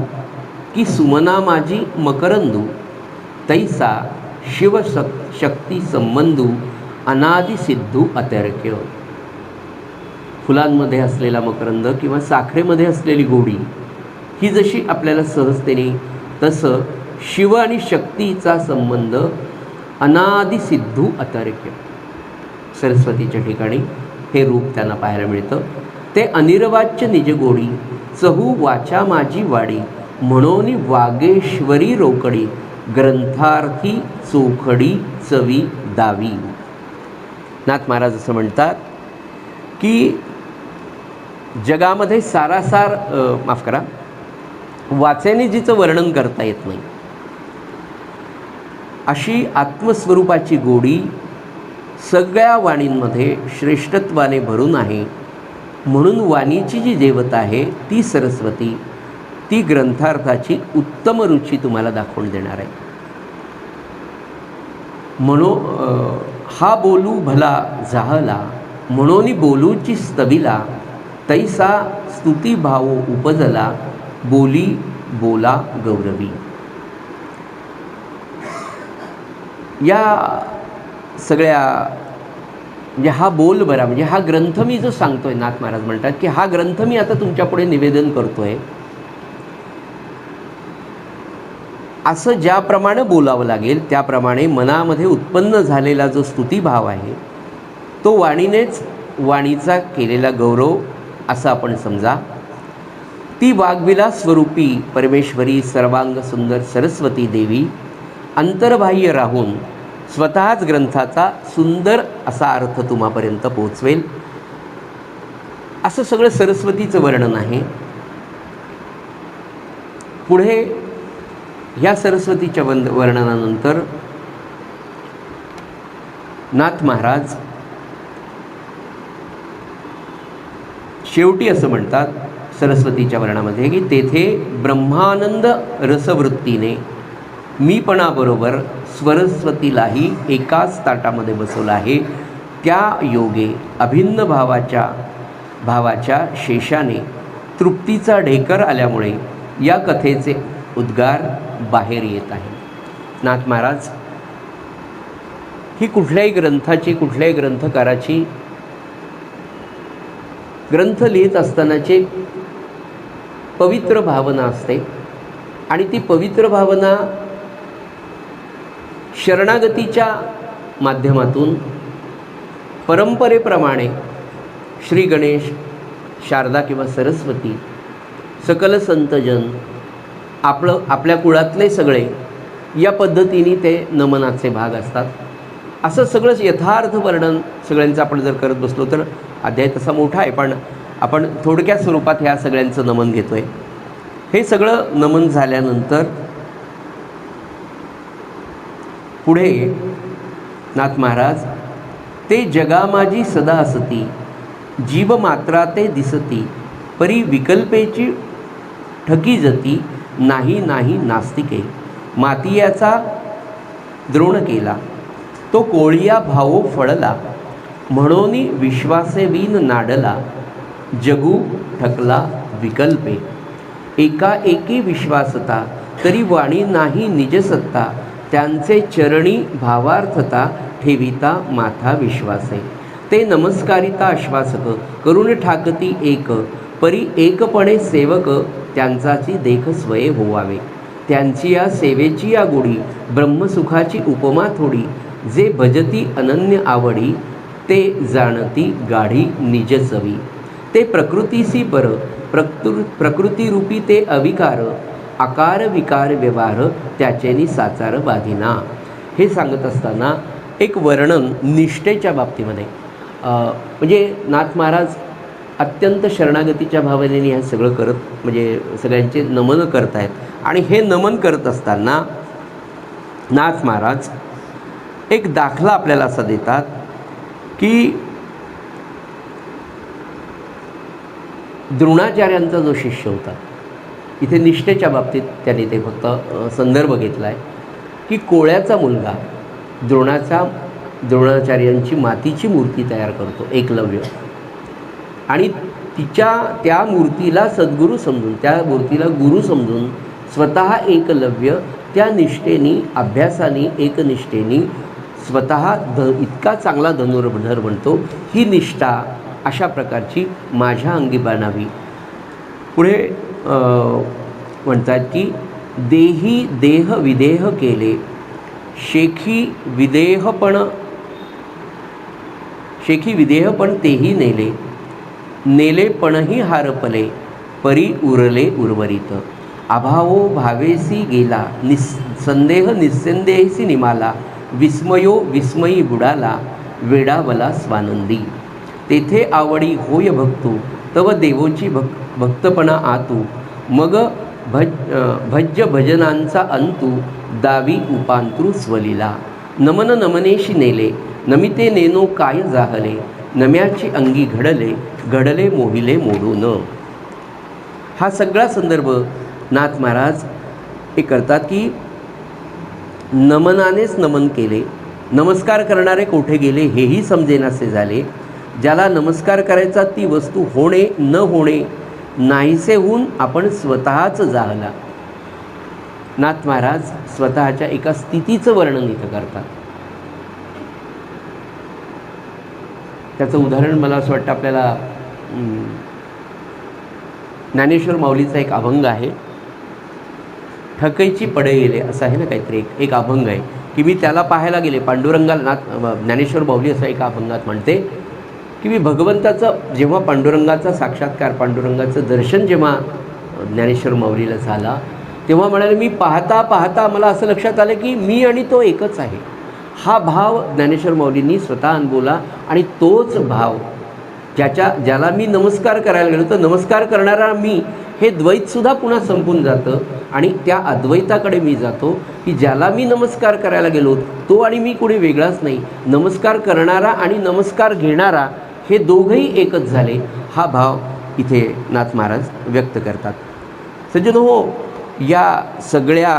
[SPEAKER 1] की सुमना माझी मकरंदू, तैसा शिवशक्ती संबंधू, अनादि सिद्धू अतर्क्य. फुलांमध्ये असलेला मकरंद किंवा साखरेमध्ये असलेली गोडी ही जशी आपल्याला सहजतेने, तसं शिव आणि शक्तीचा संबंध अनादि सिद्धू अतर्क्य. सरस्वतीच्या ठिकाणी हे रूप त्यांना पाहायला मिळतं. ते अनिर्वाच्य निज गोडी, चहू वाचा माझी वाडी, म्हणून वागेश्वरी रोकडी, ग्रंथार्थी चोखडी चवी दावी. नाथ महाराज असं म्हणतात की जगामध्ये सारासार वाचेने जिचं वर्णन करता येत नाही, अशी आत्मस्वरूपाची गोडी सगळ्या वाणींमध्ये श्रेष्ठत्वाने भरून आहे. म्हणून वाणीची जी देवता आहे ती सरस्वती, ती ग्रंथार्थाची उत्तम रुची तुम्हाला दाखवून देणार आहे. हा बोलू भला जाहला, म्हणून बोलूची स्तविला, तैसा स्तुती भाव उपजला, बोली बोला गौरवी. या सगळ्या म्हणजे हा बोल बरा, म्हणजे हा ग्रंथ मी जो सांगतोय, नाथ महाराज म्हणतात की हा ग्रंथ मी आता तुमच्यापुढे निवेदन करतोय, असं ज्याप्रमाणे बोलावं लागेल त्याप्रमाणे मनामध्ये उत्पन्न झालेला जो स्तुतिभाव आहे तो वाणीनेच वाणीचा केलेला गौरव असं आपण समजा. ती वाग्विलास स्वरूपी परमेश्वरी सर्वांग सुंदर सरस्वती देवी अंतर्बाह्य राहून स्वतःच ग्रंथाचा सुंदर असा अर्थ तुम्हापर्यंत पोहोचवेल, असं सगळं सरस्वतीचं वर्णन आहे. पुढे ह्या सरस्वतीच्या वर्णनानंतर नाथ महाराज शेवटी असं म्हणतात सरस्वतीच्या वर्णामध्ये की तेथे ब्रह्मानंद रसवृत्तीने मीपणाबरोबर सरस्वतीलाही एकाच ताटामध्ये बसवलं आहे. त्या योगे अभिन्न भावाच्या शेषाने तृप्तीचा ढेकर आल्यामुळे या कथेचे उद्गार बाहेर येत आहे. नाथ महाराज ही कुठल्याही ग्रंथाची, कुठल्याही ग्रंथकाराची ग्रंथ लिहित असतानाची पवित्र भावना असते आणि ती पवित्र भावना शरणागतीच्या माध्यमातून परंपरेप्रमाणे श्री गणेश, शारदा किंवा सरस्वती, सकल संतजन, आपल्या कुळातले सगळे या पद्धतीने ते नमनाचे भाग असतात. असं सगळंच यथार्थ वर्णन सगळ्यांचं आपण जर करत बसलो तर अध्याय तसा मोठा आहे, पण आपण थोडक्या स्वरूपात ह्या सगळ्यांचं नमन घेतो आहे. हे सगळं नमन झाल्यानंतर पुढे नाथ महाराज ते जगा माझी सदा असती, जीव मात्रा ते दिसती, परी विकल्पेची ठकी जती, नाही नाही नास्तिके, मातियाचा द्रोण केला, तो कोळिया भावो फळला, म्हणून विश्वासे वीन नाडला, जगू ठकला विकल्पे, एका एकी विश्वासता तरी वाणी नाही निजसत्ता, त्यांचे चरणी भावार्थता, ठेविता माथा विश्वासे. ते नमस्कारिता आश्वासक, करून ठाकती एक, परी एकपणे सेवक, त्यांचाची देख स्वये होवावे. त्यांची या सेवेची या गोडी, ब्रह्मसुखाची उपमा थोडी, जे भजती अनन्य आवडी, ते जाणती गाढी निज चवी. ते प्रकृतीसी पर, प्रकृतीरूपी ते अविकार, आकार विकार व्यवहार, त्याचेनी साचार बाधिना. हे सांगत असताना एक वर्णन निष्ठेच्या बाबतीमध्ये, म्हणजे नाथ महाराज अत्यंत शरणागतीच्या भावनेने हे सगळं करत, म्हणजे सगळ्यांचे नमन करत आहेत. आणि हे नमन करत असताना नाथ महाराज एक दाखला आपल्याला असा देतात की द्रोणाचार्यांचा जो शिष्य होता, इथे निष्ठेच्या बाबतीत त्यांनी ते फक्त संदर्भ घेतला आहे की कोळ्याचा मुलगा द्रोणाचार्यांची मातीची मूर्ती तयार करतो, एकलव्य, आणि त्या मूर्तीला सद्गुरू समजून, त्या मूर्तीला गुरु समजून स्वतः एकलव्य त्या निष्ठेनी, अभ्यासाने, एकनिष्ठेनी स्वतः इतका चांगला धनुर्धर बनतो. ही निष्ठा अशा प्रकारची माझ्या अंगी बाणावी. पुढे म्हणतात की देही देह विदेह केले, शेखी विदेहपण तेही नेले, नेलेपणही हारपले, परी उरले उर्वरित. अभावो भावेसी गेला, संदेह निस्संदेहसी निमाला, विस्मयो विस्मयी बुडाला, वेडावला स्वानंदी. तेथे आवडी होय भक्तू, तव देवोची भक्तपणा आतू, मग भज्य भजनांचा अंतू, दावी उपांतरू स्वलीला. नमन नमनेशी नेले, नमिते नेनो काय जाहले, नम्याची अंगी घडले, घडले मोहिले मोडून. हा सगळा संदर्भ नाथ महाराज हे करतात की नमनानेच नमन केले, नमस्कार करणारे कोठे गेले हेही समजेनासे झाले. ज्याला नमस्कार करायचा ती वस्तू होणे न होणे नाहीसे होऊन आपण स्वतःच जाहला. नाथ महाराज स्वतःच्या एका स्थितीचं वर्णन इथं करतात. त्याचं उदाहरण मला असं वाटतं आपल्याला ज्ञानेश्वर माऊलीचा एक अभंग आहे, ठकैची पडे गेले, असं आहे ना काहीतरी, एक अभंग आहे की मी त्याला पाहायला गेले. पांडुरंगाला ज्ञानेश्वर माऊली असं एका अभंगात म्हणते की मी भगवंताचं जेव्हा पांडुरंगाचा साक्षात्कार, पांडुरंगाचं दर्शन जेव्हा ज्ञानेश्वर माऊलीला झाला, तेव्हा म्हणाले मी पाहता पाहता मला असं लक्षात आलं की मी आणि तो एकच आहे. हा भाव ज्ञानेश्वर माऊलींनी स्वतः अनुभवला. आणि तोच भाव ज्याला मी नमस्कार करायला गेलो, तर नमस्कार करणारा मी हे द्वैतसुद्धा पुन्हा संपून जातं आणि त्या अद्वैताकडे मी जातो की ज्याला मी नमस्कार करायला गेलो तो आणि मी कुणी वेगळाच नाही, नमस्कार करणारा आणि नमस्कार घेणारा हे दोघंही एकच झाले. हा भाव इथे नाथ महाराज व्यक्त करतात. सज्जनो हो, या सगळ्या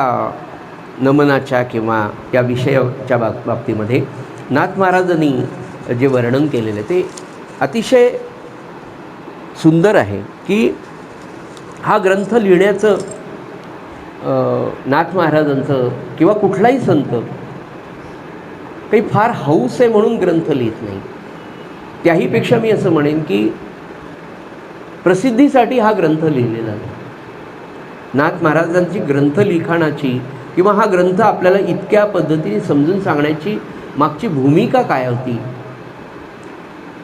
[SPEAKER 1] नमनाच्या किंवा या विषयाच्या बाबतीमध्ये नाथ महाराजांनी जे वर्णन केलेलं ते अतिशय सुंदर आहे की हा ग्रंथ लिहिण्याचं नाथ महाराजांचं किंवा कुठलाही संत काही फार हौस आहे म्हणून ग्रंथ लिहित नाही. त्याहीपेक्षा मी असं म्हणेन की प्रसिद्धीसाठी हा ग्रंथ लिहिलेला नाही. नाथ महाराजांची ग्रंथ लिखाणाची किंवा हा ग्रंथ आपल्याला इतक्या पद्धतीने समजून सांगण्याची मागची भूमिका काय होती,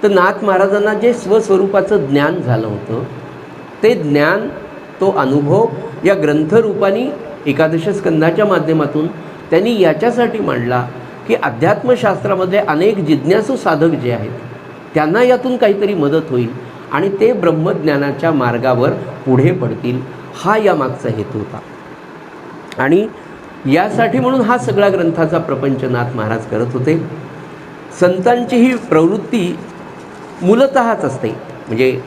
[SPEAKER 1] तर नाथ महाराजांना जे स्वस्वरूपाचं ज्ञान झालं होतं ते ज्ञान, तो अनुभव या ग्रंथरूपाने एकादश स्कंधाच्या माध्यमातून त्यांनी याच्यासाठी मांडला की अध्यात्मशास्त्रामधले अनेक जिज्ञासू साधक जे आहेत त्यांना यातून काहीतरी मदत होईल आणि ते ब्रह्मज्ञानाच्या मार्गावर पुढे पडतील. हा यामागचा हेतू होता. आणि यासाठी म्हणून हा सगळा ग्रंथाचा प्रपंच नाथ महाराज करत होते. संतांची ही प्रवृत्ती मूलतःच असते. म्हणजे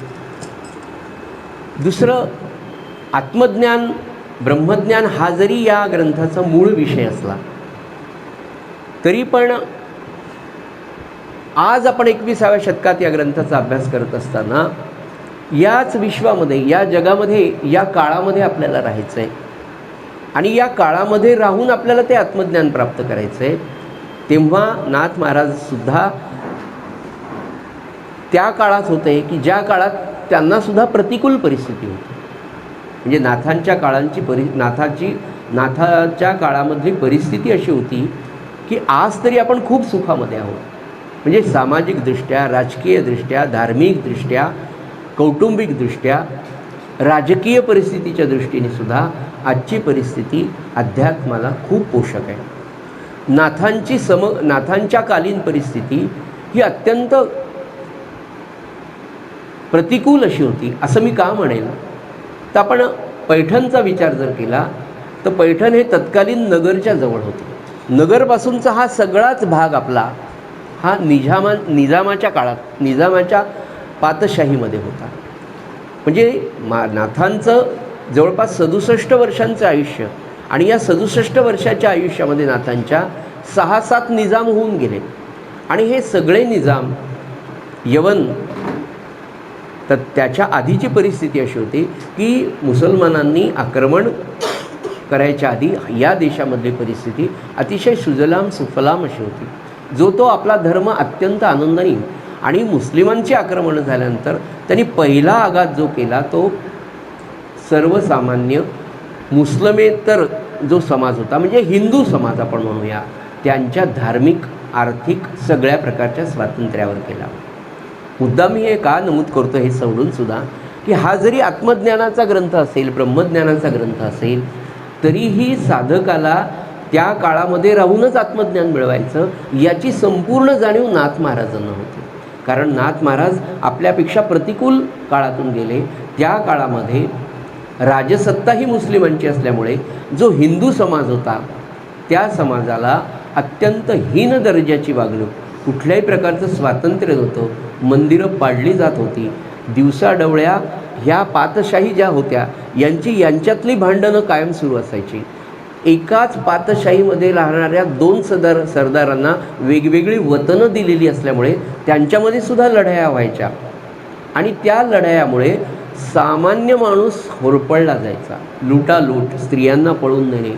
[SPEAKER 1] दुसरं आत्मज्ञान, ब्रह्मज्ञान हा जरी या ग्रंथाचा मूळ विषय असला तरी पण आज आपण 21व्या शतकात या ग्रंथाचा अभ्यास करत असताना याच विश्वामध्ये, या जगामध्ये, या काळामध्ये आपल्याला राहायचं आहे. आणि या काळामध्ये राहून आपल्याला ते आत्मज्ञान प्राप्त करायचं आहे, तेव्हा नाथ महाराजसुद्धा त्या काळात होते की ज्या काळात त्यांनासुद्धा प्रतिकूल परिस्थिती होती. म्हणजे नाथाच्या काळामधली परिस्थिती अशी होती की आज तरी आपण खूप सुखामध्ये आहोत. म्हणजे सामाजिकदृष्ट्या, राजकीयदृष्ट्या, धार्मिकदृष्ट्या, कौटुंबिकदृष्ट्या, राजकीय परिस्थितीच्या दृष्टीने सुद्धा आजची परिस्थिती अध्यात्माला खूप पोषक आहे. नाथांच्या कालीन परिस्थिती ही अत्यंत प्रतिकूल अशी होती. असं मी का म्हणेन, तर आपण पैठणचा विचार जर केला तर पैठण हे तत्कालीन नगरच्या जवळ होते. नगरपासूनचा हा सगळाच भाग आपला हा निजामाच्या काळात, निजामाच्या पातशाहीमध्ये होता. म्हणजे नाथांचं जवळपास 67 वर्षांचं आयुष्य, आणि या 67 वर्षाच्या आयुष्यामध्ये नाथांच्या 6-7 निजाम होऊन गेले. आणि हे सगळे निजाम यवन, तर त्याच्या आधीची परिस्थिती अशी होती की मुसलमानांनी आक्रमण करायच्या आधी या देशामधली परिस्थिती अतिशय सुजलाम सुफलाम अशी होती. जो तो आपला धर्म अत्यंत आनंदाने, आणि मुस्लिमांची आक्रमणं झाल्यानंतर त्यांनी पहिला आघात जो केला तो सर्वसामान्य मुस्लिमेतर जो समाज होता, म्हणजे हिंदू समाज आपण म्हणूया, त्यांच्या धार्मिक, आर्थिक सगळ्या प्रकारच्या स्वातंत्र्यावर केला. मुद्दा मी हे का नमूद करतो हे सोडून सुद्धा, की हा जरी आत्मज्ञानाचा ग्रंथ असेल, ब्रह्मज्ञानाचा ग्रंथ असेल, तरीही साधकाला त्या काळामध्ये राहूनच आत्मज्ञान मिळवायचं याची संपूर्ण जाणीव नाथ महाराजांना होती. कारण नाथ महाराज आपल्यापेक्षा प्रतिकूल काळातून गेले. त्या काळामध्ये राजसत्ता ही मुस्लिमांची असल्यामुळे जो हिंदू समाज होता त्या समाजाला अत्यंत हीन दर्जाची वागणूक, कुठल्याही प्रकारचं स्वातंत्र्य नव्हतं, मंदिरं पाडली जात होती. दिवसाढवळ्या ह्या पातशाही ज्या होत्या यांच्यातली भांडणं कायम सुरू असायची. एकाच पातशाहीमध्ये राहणाऱ्या 2 सरदारांना वेगवेगळी वतनं दिलेली असल्यामुळे त्यांच्यामध्ये सुद्धा लढाया व्हायच्या, आणि त्या लढायामुळे सामान्य माणूस होरपळला जायचा. लुटालूट, स्त्रियांना पळून नेणे,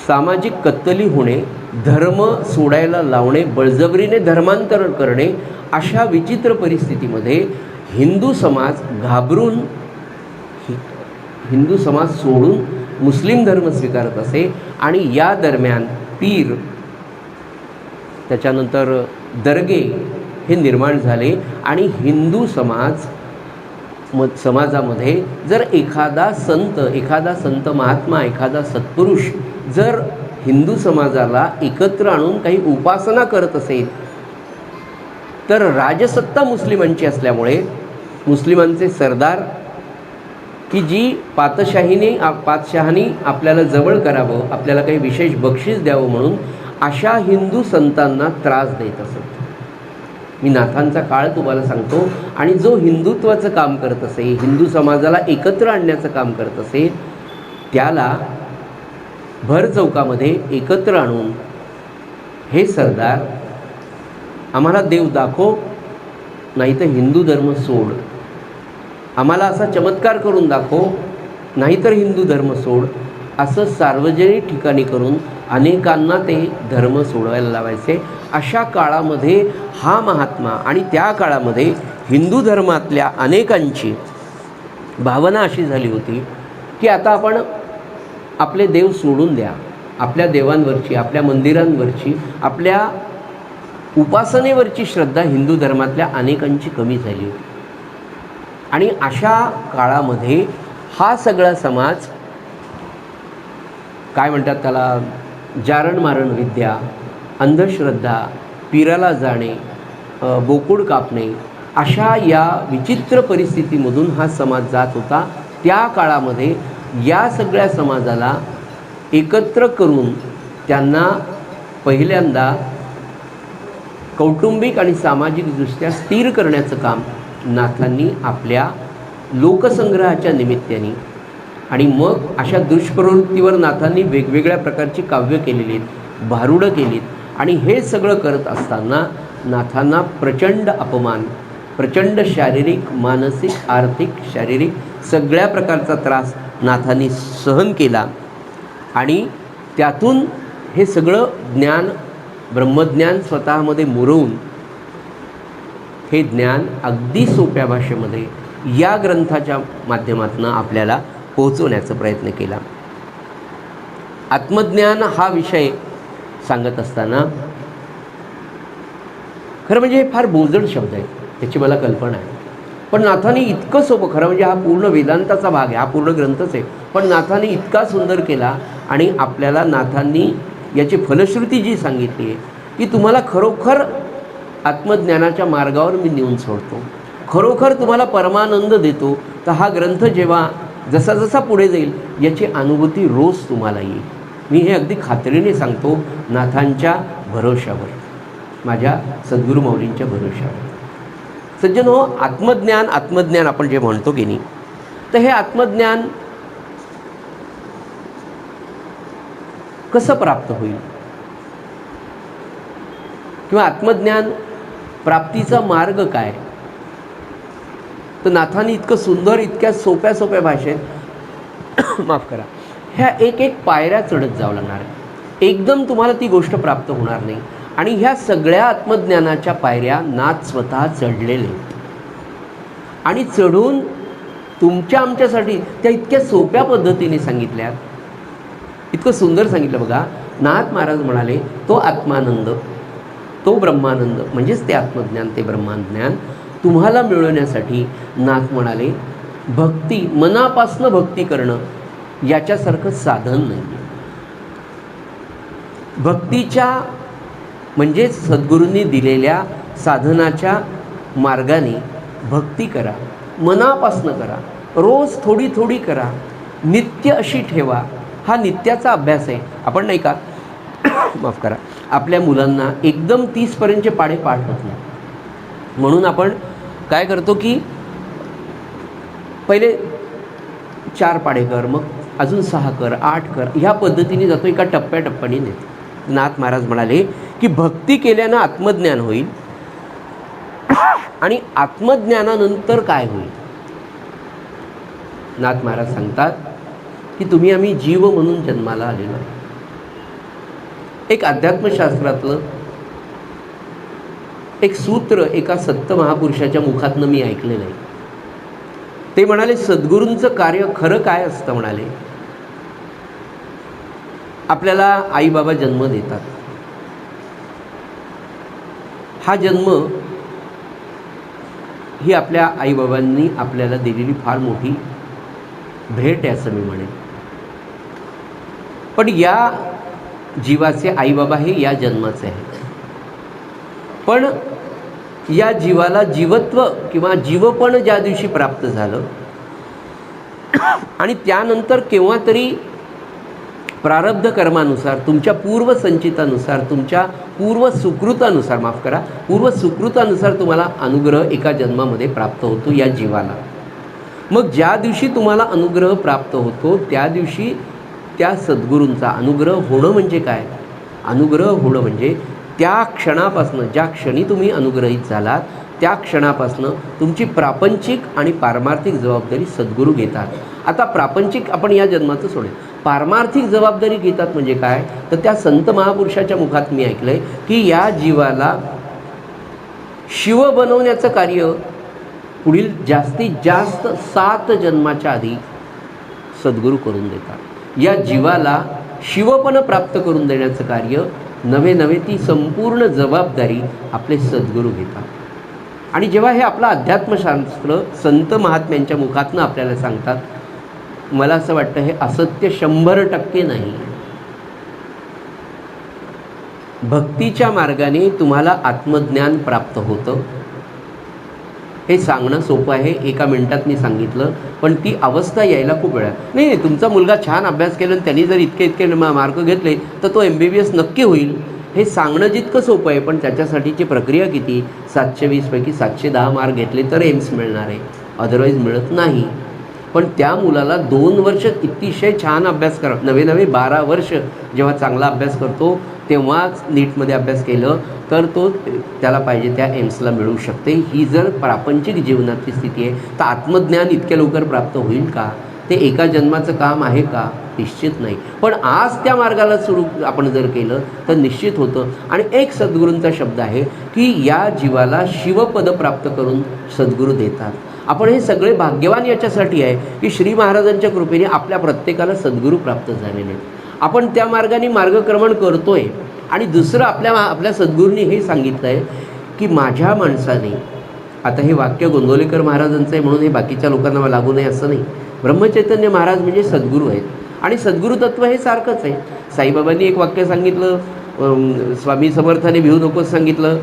[SPEAKER 1] सामाजिक कत्तली होणे, धर्म सोडायला लावणे, बळजबरीने धर्मांतरण करणे, अशा विचित्र परिस्थितीमध्ये हिंदू समाज घाबरून हिंदू समाज सोडून मुस्लिम धर्म स्वीकारत असे. आणि या दरम्यान पीर, त्याच्यानंतर दर्गे हे निर्माण झाले. आणि हिंदू समाजामध्ये जर एखादा संत महात्मा, एखादा सत्पुरुष जर हिंदू समाजाला एकत्र आणून काही उपासना करत असेल, तर राजसत्ता मुस्लिमांची असल्यामुळे मुस्लिमांचे सरदार, की जी पातशाहानी आपल्याला जवळ करावं, आपल्याला काही विशेष बक्षीस द्यावं म्हणून अशा हिंदू संतांना त्रास देत असत. मी नाथांचा काळ तुम्हाला सांगतो. आणि जो हिंदुत्वाचं काम करत असे, हिंदू समाजाला एकत्र आणण्याचं काम करत असे, त्याला भर चौकामध्ये एकत्र आणून हे सरदार, आम्हाला देव दाखव, नाहीतर हिंदू धर्म सोड, आम्हाला असा चमत्कार करून दाखव, नाहीतर हिंदू धर्म सोड, असं सार्वजनिक ठिकाणी करून अनेकांना ते धर्म सोडवायला लावायचे. अशा काळामध्ये हा महात्मा, आणि त्या काळामध्ये हिंदू धर्मातल्या अनेकांची भावना अशी झाली होती की आता आपण आपले देव सोडून द्या, आपल्या देवांवरची, आपल्या मंदिरांवरची, आपल्या उपासनेवरची श्रद्धा हिंदू धर्मातल्या अनेकांची कमी झाली होती. आणि अशा काळामध्ये हा सगळा समाज, काय म्हणतात त्याला, जारण मारण विद्या, अंधश्रद्धा, पीराला जाणे, बोकुड कापणे, अशा या विचित्र परिस्थितीमधून हा समाज जात होता. त्या काळामध्ये या सगळ्या समाजाला एकत्र करून त्यांना पहिल्यांदा कौटुंबिक आणि सामाजिकदृष्ट्या स्थिर करण्याचं काम नाथांनी आपल्या लोकसंग्रहाच्या निमित्ताने, आणि मग अशा दुष्प्रवृत्तीवर नाथांनी वेगवेगळ्या प्रकारची काव्य केलेली आहेत, भारुडं केलीत. आणि हे सगळं करत असताना नाथांना प्रचंड अपमान, प्रचंड शारीरिक, मानसिक, आर्थिक, शारीरिक सगळ्या प्रकारचा त्रास नाथांनी सहन केला आणि त्यातून हे सगळं ज्ञान, ब्रह्मज्ञान स्वतःमध्ये मुरवून हे ज्ञान अगदी सोप्या भाषेमध्ये या ग्रंथाच्या माध्यमातून आपल्याला पोहोचवण्याचा प्रयत्न केला. आत्मज्ञान हा विषय सांगत असताना खरं म्हणजे हे फार बोजड शब्द आहे, त्याची मला कल्पना आहे. पण नाथांनी इतकं सोपं, खरं म्हणजे हा पूर्ण वेदांताचा भाग आहे, हा पूर्ण ग्रंथच आहे, पण नाथांनी इतका सुंदर केला आणि आपल्याला नाथांनी याची फलश्रुती जी सांगितली आहे की तुम्हाला खरोखर आत्मज्ञानाच्या मार्गावर मी नेऊन सोडतो, खरोखर तुम्हाला परमानंद देतो. तर हा ग्रंथ जेव्हा जसा जसा पुढे जाईल याची अनुभूती रोज तुम्हाला येईल. मी हे अगदी खात्रीने सांगतो, नाथांच्या भरोशावर, माझ्या सद्गुरू माऊलींच्या भरोशावर. सज्जन हो, आत्मज्ञान आपण जे म्हणतो की नाही, तर हे आत्मज्ञान कसं प्राप्त होईल किंवा आत्मज्ञान प्राप्तीचा मार्ग काय? तर नाथांनी इतकं सुंदर, इतक्या सोप्या सोप्या भाषेत माफ करा, ह्या एक एक पायऱ्या चढत जावं लागणार आहे. एकदम तुम्हाला ती गोष्ट प्राप्त होणार नाही. आणि ह्या सगळ्या आत्मज्ञानाच्या पायऱ्या नाथ स्वतः चढलेले आणि चढून तुमच्या आमच्यासाठी त्या इतक्या सोप्या पद्धतीने सांगितल्यात, इतकं सुंदर सांगितलं बघा. नाथ महाराज म्हणाले तो आत्मानंद, तो ब्रह्मानंद म्हणजेच ते आत्मज्ञान, ते ब्रह्मज्ञान तुम्हाला मिळवण्यासाठी नाथ म्हणाले भक्ती, मनापासनं भक्ती करणं याच्यासारखं साधन नाही. भक्तीच्या म्हणजे सद्गुरूंनी दिलेल्या साधनाच्या मार्गाने भक्ती करा, मनापासनं करा, रोज थोडी थोडी करा, नित्य अशी ठेवा. हा नित्याचा अभ्यास आहे. आपण नाही का माफ करा, आपल्या मुलांना एकदम 30पर्यंतचे पाढे पाठ होत नाही, म्हणून आपण काय करतो की पहिले 4 पाढे कर, मग अजून 6 कर, 8 कर, ह्या पद्धतीने जातो, एका टप्प्याटप्प्याने नेतो. नाथ महाराज म्हणाले की भक्ती केल्यानं आत्मज्ञान होईल आणि आत्मज्ञानानंतर काय होईल? नाथ महाराज सांगतात की तुम्ही आम्ही जीव म्हणून जन्माला आलेलो आहे. एक अध्यात्मशास्त्रातलं एक सूत्र एका संत महापुरुषाच्या मुखातनं मी ऐकलेलं आहे. ते म्हणाले सद्गुरूंचं कार्य खरं काय असतं म्हणाले, आपल्याला आईबाबा जन्म देतात. हा जन्म ही आपल्या आईबाबांनी आपल्याला दिलेली फार मोठी भेट आहे असं मी म्हणेन. पण या जीवाचे आईबाबा हे या जन्माचे आहेत. पण या जीवाला जीवत्व किंवा जीवपण ज्या दिवशी प्राप्त झालं आणि त्यानंतर केव्हा तरी प्रारब्ध कर्मानुसार, तुमच्या पूर्वसंचितानुसार, तुमच्या पूर्वसुकृतानुसार, माफ करा, पूर्वसुकृतानुसार तुम्हाला अनुग्रह एका जन्मामध्ये प्राप्त होतो या जीवाला. मग ज्या दिवशी तुम्हाला अनुग्रह प्राप्त होतो त्या दिवशी त्या सद्गुरूंचा अनुग्रह होणं म्हणजे काय? अनुग्रह होणं म्हणजे त्या क्षणापासनं, ज्या क्षणी तुम्ही अनुग्रहित झालात त्या क्षणापासनं तुमची प्रापंचिक आणि पारमार्थिक जबाबदारी सद्गुरू घेतात. आता प्रापंचिक आपण या जन्माचं सोडेल, पारमार्थिक जबाबदारी घेतात म्हणजे काय? तर त्या संत महापुरुषाच्या मुखात मी ऐकलंय की या जीवाला शिव बनवण्याचं कार्य पुढील जास्तीत जास्त 7 जन्माच्या आधी सद्गुरू करून देतात. या जीवाला शिवपण प्राप्त करून देण्याचं कार्य नवे नवे ती संपूर्ण जबाबदारी आपले सद्गुरू घेतात. आणि जेव्हा हे आपलं अध्यात्मशास्त्र संत महात्म्यांच्या मुखातनं आपल्याला सांगतात, मला असं वाटतं हे असत्य 100% नाही. भक्तीच्या मार्गाने तुम्हाला आत्मज्ञान प्राप्त होतं हे सांगणं सोपं आहे, एका मिनिटात मी सांगितलं. पण ती अवस्था यायला खूप वेळ नाही. तुमचा मुलगा छान अभ्यास केला आणि त्यांनी जर इतके मार्क घेतले तर तो MBBS नक्की होईल हे सांगणं जितकं सोपं आहे, पण त्याच्यासाठीची प्रक्रिया किती? 720 पैकी 710 मार्क घेतले तर एम्स मिळणार आहे, अदरवाईज मिळत नाही. पण त्या मुलाला 2 वर्ष अतिशय छान अभ्यास करा, नवे 12 वर्ष जेव्हा चांगला अभ्यास करतो तेव्हाच नीटमध्ये अभ्यास केलं तर तो त्याला पाहिजे त्या एम्सला मिळू शकते. ही जर प्रापंचिक जीवनातली स्थिती आहे तर आत्मज्ञान इतक्या लवकर प्राप्त होईल का? ते एका जन्माचं काम आहे का? निश्चित नाही. पण आज त्या मार्गाला सुरू आपण जर केलं तर निश्चित होतं. आणि एक सद्गुरूंचा शब्द आहे की या जीवाला शिवपद प्राप्त करून सद्गुरू देतात. आपण हे सगळे भाग्यवान याच्यासाठी आहे की श्री महाराजांच्या कृपेने आपल्या प्रत्येकाला सद्गुरू प्राप्त झालेले आहेत. आपण त्या मार्गाने मार्गक्रमण करतोय. आणि दुसरं आपल्या सद्गुरूंनी हे सांगितलं आहे की माझ्या माणसाने, आता हे वाक्य गोंदवलेकर महाराजांचं आहे म्हणून हे बाकीच्या लोकांना लागू नये असं नाही. ब्रह्मचैतन्य महाराज म्हणजे सद्गुरू आहेत आणि सद्गुरू तत्व हे सारखंच आहे. साईबाबांनी एक वाक्य सांगितलं, स्वामी समर्थाने भिवू नकोस सांगितलं.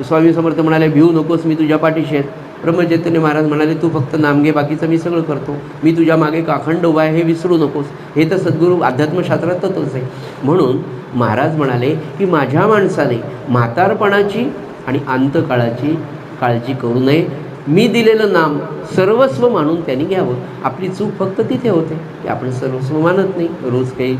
[SPEAKER 1] स्वामी समर्थ म्हणाले भिवू नकोस, मी तुझ्या पाठीशी आहेत. ब्रह्मचैतन्य महाराज म्हणाले तू फक्त नाम घे, बाकीचं मी सगळं करतो, मी तुझ्या मागे अखंड उभा आहे, हे विसरू नकोस. हे तर सद्गुरू अध्यात्मशास्त्रात तत्वच आहे. म्हणून महाराज म्हणाले की माझ्या माणसाने म्हातारपणाची आणि अंतकाळाची काळजी करू नये. मी दिलेलं नाम सर्वस्व मानून त्यांनी घ्यावं. आपली चूक फक्त तिथे होते की आपण सर्वस्व मानत नाही. रोज काही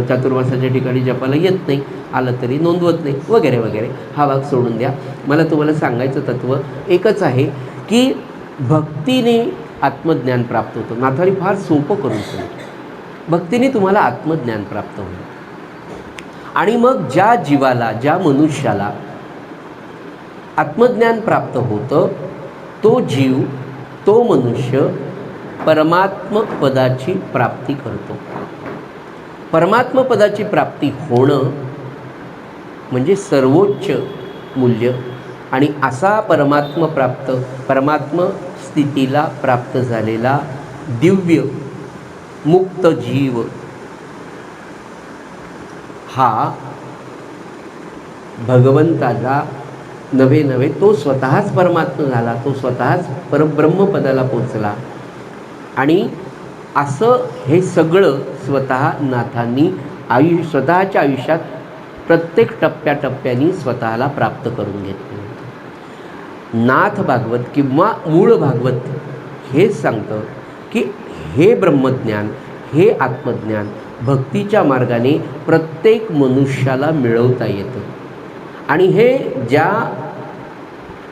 [SPEAKER 1] चातुर्मासाच्या ठिकाणी जपाला येत नाही, आलं तरी नोंदवत नाही, वगैरे वगैरे. हा भाग सोडून द्या. मला तुम्हाला सांगायचं तत्त्व एकच आहे की भक्तीने आत्मज्ञान प्राप्त होतं. नाथांनी फार सोपं करून सांगितलं. भक्तीने तुम्हाला आत्मज्ञान प्राप्त होईल. आणि मग ज्या जीवाला, ज्या मनुष्याला आत्मज्ञान प्राप्त होतं तो जीव, तो मनुष्य परमात्मपदाची प्राप्ती करतो. परमात्मपदाची प्राप्ती होणं म्हणजे सर्वोच्च मूल्य. आणि असा परमात्म स्थितीला प्राप्त झालेला दिव्य मुक्त जीव हा भगवंताचा नव्हे तो स्वतःच परमात्मा झाला, तो स्वतःच परब्रह्मपदाला पोचला. आणि असं हे सगळं स्वतः नाथांनी स्वतःच्या आयुष्यात प्रत्येक टप्प्याटप्प्याने स्वतःला प्राप्त करून घेतलं. नाथ भागवत किंवा मूळ भागवत हेच सांगतं की हे ब्रह्मज्ञान, हे आत्मज्ञान भक्तीच्या मार्गाने प्रत्येक मनुष्याला मिळवता येतं. आणि हे ज्या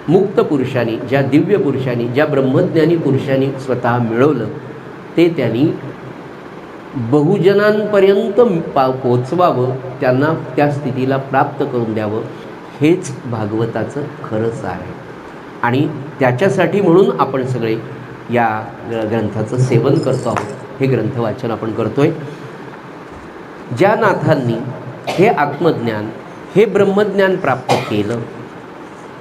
[SPEAKER 1] मुक्त पुरुषांनी, ज्या दिव्य पुरुषांनी, ज्या ब्रह्मज्ञानी पुरुषांनी स्वतः मिळवलं ते त्यांनी बहुजनांपर्यंत पोचवावं, त्यांना त्या स्थितीला प्राप्त करून द्यावं. हेच भागवताचं खरंच आहे. आणि त्याच्यासाठी म्हणून आपण सगळे या ग्रंथाचं सेवन करतो आहोत. हे ग्रंथ वाचन आपण करतोय. ज्या नाथांनी हे आत्मज्ञान, हे ब्रह्मज्ञान प्राप्त केलं,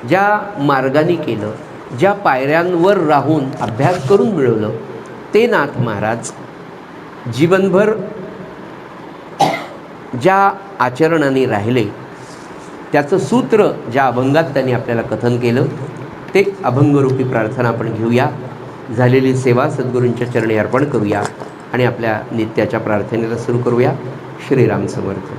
[SPEAKER 1] ज्या मार्गाने केलं, ज्या पायऱ्यांवर राहून अभ्यास करून मिळवलं, ते नाथ महाराज जीवनभर ज्या आचरणाने राहिले त्याचं सूत्र ज्या अभंगात त्यांनी आपल्याला कथन केलं ते अभंगरूपी प्रार्थना आपण घेऊया. झालेली सेवा सद्गुरूंच्या चरणी अर्पण करूया आणि आपल्या नित्याच्या प्रार्थनेला सुरू करूया. श्रीराम समर्थ.